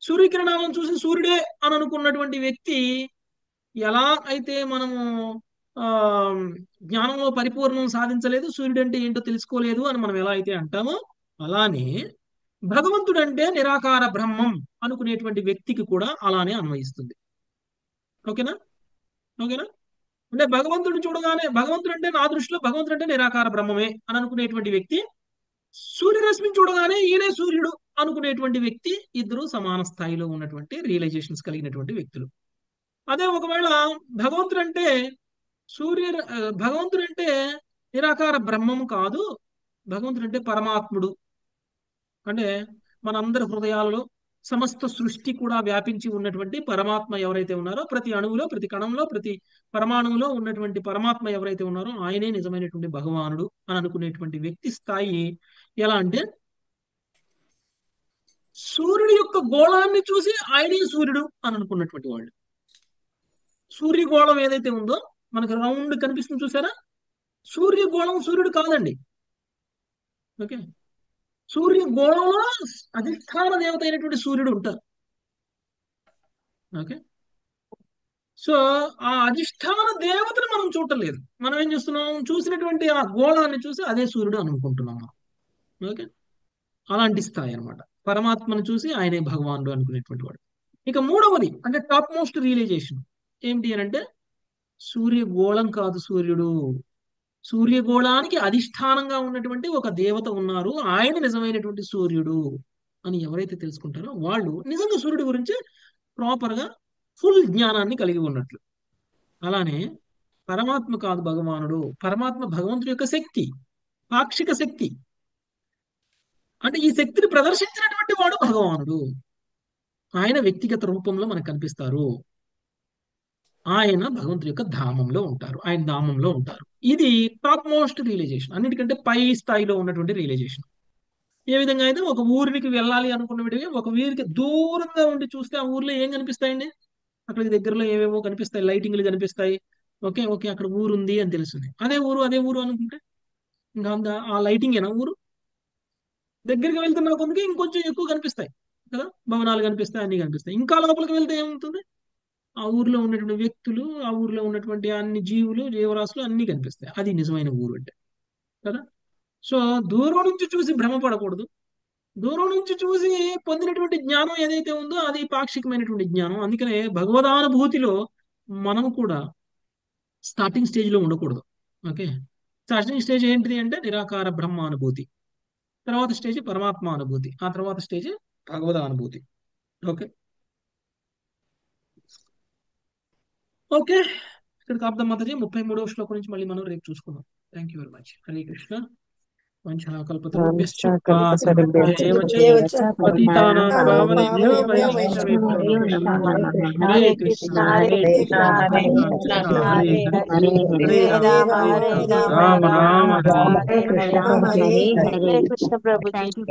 S1: సూర్యకిరణాలను చూసి సూర్యుడే అని అనుకున్నటువంటి వ్యక్తి ఎలా అయితే మనము జ్ఞానంలో పరిపూర్ణం సాధించలేదు, సూర్యుడు అంటే ఏంటో తెలుసుకోలేదు అని మనం ఎలా అయితే అంటామో, అలానే భగవంతుడు అంటే నిరాకార బ్రహ్మం అనుకునేటువంటి వ్యక్తికి కూడా అలానే అన్వయిస్తుంది. ఓకేనా? ఓకేనా? అంటే భగవంతుడిని చూడగానే భగవంతుడు అంటే నా దృష్టిలో భగవంతుడు అంటే నిరాకార బ్రహ్మమే అని అనుకునేటువంటి వ్యక్తి, సూర్యరశ్మిని చూడగానే ఈయనే సూర్యుడు అనుకునేటువంటి వ్యక్తి, ఇద్దరు సమాన స్థాయిలో ఉన్నటువంటి రియలైజేషన్స్ కలిగినటువంటి వ్యక్తులు. అదే ఒకవేళ భగవంతుడు అంటే భగవంతుడు అంటే నిరాకార బ్రహ్మము కాదు, భగవంతుడు అంటే పరమాత్ముడు, అంటే మనందరి హృదయాలలో సమస్త సృష్టి కూడా వ్యాపించి ఉన్నటువంటి పరమాత్మ ఎవరైతే ఉన్నారో, ప్రతి అణువులో, ప్రతి కణంలో, ప్రతి పరమాణువులో ఉన్నటువంటి పరమాత్మ ఎవరైతే ఉన్నారో ఆయనే నిజమైనటువంటి భగవానుడు అని అనుకునేటువంటి వ్యక్తి స్థాయి ఎలా అంటే సూర్యుడి యొక్క గోళాన్ని చూసి ఆయనే సూర్యుడు అని అనుకున్నటువంటి వాళ్ళు. సూర్యగోళం ఏదైతే ఉందో మనకు రౌండ్ కనిపిస్తుంది చూసారా, సూర్యగోళం సూర్యుడు కాదండి. ఓకే. సూర్యగోళంలో అధిష్టాన దేవత అయినటువంటి సూర్యుడు ఉంటారు. ఓకే. సో ఆ అధిష్టాన దేవతను మనం చూడటం లేదు, మనం ఏం చేస్తున్నాం, చూసినటువంటి ఆ గోళాన్ని చూసి అదే సూర్యుడు అనుకుంటున్నాం మనం. ఓకే. అలాంటి స్థాయి అనమాట. పరమాత్మను చూసి ఆయనే భగవానుడు అనుకునేటువంటి వాడు. ఇక 3వది అంటే టాప్ మోస్ట్ రియలైజేషన్ ఏంటి అని అంటే సూర్యగోళం కాదు సూర్యుడు. సూర్యగోళానికి అధిష్టానంగా ఉన్నటువంటి ఒక దేవత ఉన్నారు, ఆయన నిజమైనటువంటి సూర్యుడు అని ఎవరైతే తెలుసుకుంటారో వాళ్ళు నిజంగా సూర్యుడి గురించి ప్రాపర్ గా ఫుల్ జ్ఞానాన్ని కలిగి ఉన్నట్లు. అలానే పరమాత్మ కాదు భగవానుడు, పరమాత్మ భగవంతుడి యొక్క శక్తి, పాక్షిక శక్తి. అంటే ఈ శక్తిని ప్రదర్శించినటువంటి వాడు భగవానుడు. ఆయన వ్యక్తిగత రూపంలో మనకు కనిపిస్తారు. ఆయన భగవంతుడి యొక్క ధామంలో ఉంటారు, ఆయన ధామంలో ఉంటారు. ఇది టాప్ మోస్ట్ రియలైజేషన్, అన్నిటికంటే పై స్థాయిలో ఉన్నటువంటి రియలైజేషన్. ఏ విధంగా అయితే ఒక ఊరికి వెళ్ళాలి అనుకున్నవి ఒక ఊరికి దూరంగా ఉండి చూస్తే ఆ ఊర్లో ఏం కనిపిస్తాయండి? అక్కడికి దగ్గరలో ఏవేవో కనిపిస్తాయి, లైటింగ్లు కనిపిస్తాయి. ఓకే ఓకే అక్కడ ఊరు ఉంది అని తెలుస్తుంది. అదే ఊరు అనుకుంటే ఇంకా ఆ లైటింగ్ ఏనా ఊరు? దగ్గరికి వెళ్తున్న కొందుకు ఇంకొంచెం ఎక్కువ కనిపిస్తాయి కదా, భవనాలు కనిపిస్తాయి, అన్ని కనిపిస్తాయి. ఇంకా లోపలికి వెళ్తే ఏమవుతుంది? ఆ ఊర్లో ఉన్నటువంటి వ్యక్తులు, ఆ ఊర్లో ఉన్నటువంటి అన్ని జీవులు, జీవరాశులు అన్ని కనిపిస్తాయి. అది నిజమైన ఊరు అంటే కదా. సో దూరం నుంచి చూసి భ్రమపడకూడదు. దూరం నుంచి చూసి పొందినటువంటి జ్ఞానం ఏదైతే ఉందో అది పాక్షికమైనటువంటి జ్ఞానం. అందుకనే భగవదానుభూతిలో మనం కూడా స్టార్టింగ్ స్టేజ్ లో ఉండకూడదు. ఓకే, స్టార్టింగ్ స్టేజ్ ఏంటిది అంటే నిరాకార బ్రహ్మానుభూతి, తర్వాత స్టేజ్ పరమాత్మ అనుభూతి, ఆ తర్వాత స్టేజ్ భగవదానుభూతి. ఓకే ఓకే ఇక్కడికి ఆపుదాం మాతాజీ. 33వ శ్లోకం నుంచి మళ్ళీ మనం రేపు చూసుకుందాం. Thank you very much. Hare Krishna. వంశకల్పతరుభ్యశ్చ కృపాసింధుభ్యైవ చ పతితానాం పావనేభ్యో వైష్ణవేభ్యో నమో నమః. హరే కృష్ణ హరే కృష్ణ కృష్ణ కృష్ణ హరే హరే హరే రామ రామ హరే
S5: హరే కృష్ణ
S6: హరే
S5: హరే
S6: హరే
S5: హరే.
S8: కృష్ణ ప్రభుజీ.
S5: Thank you.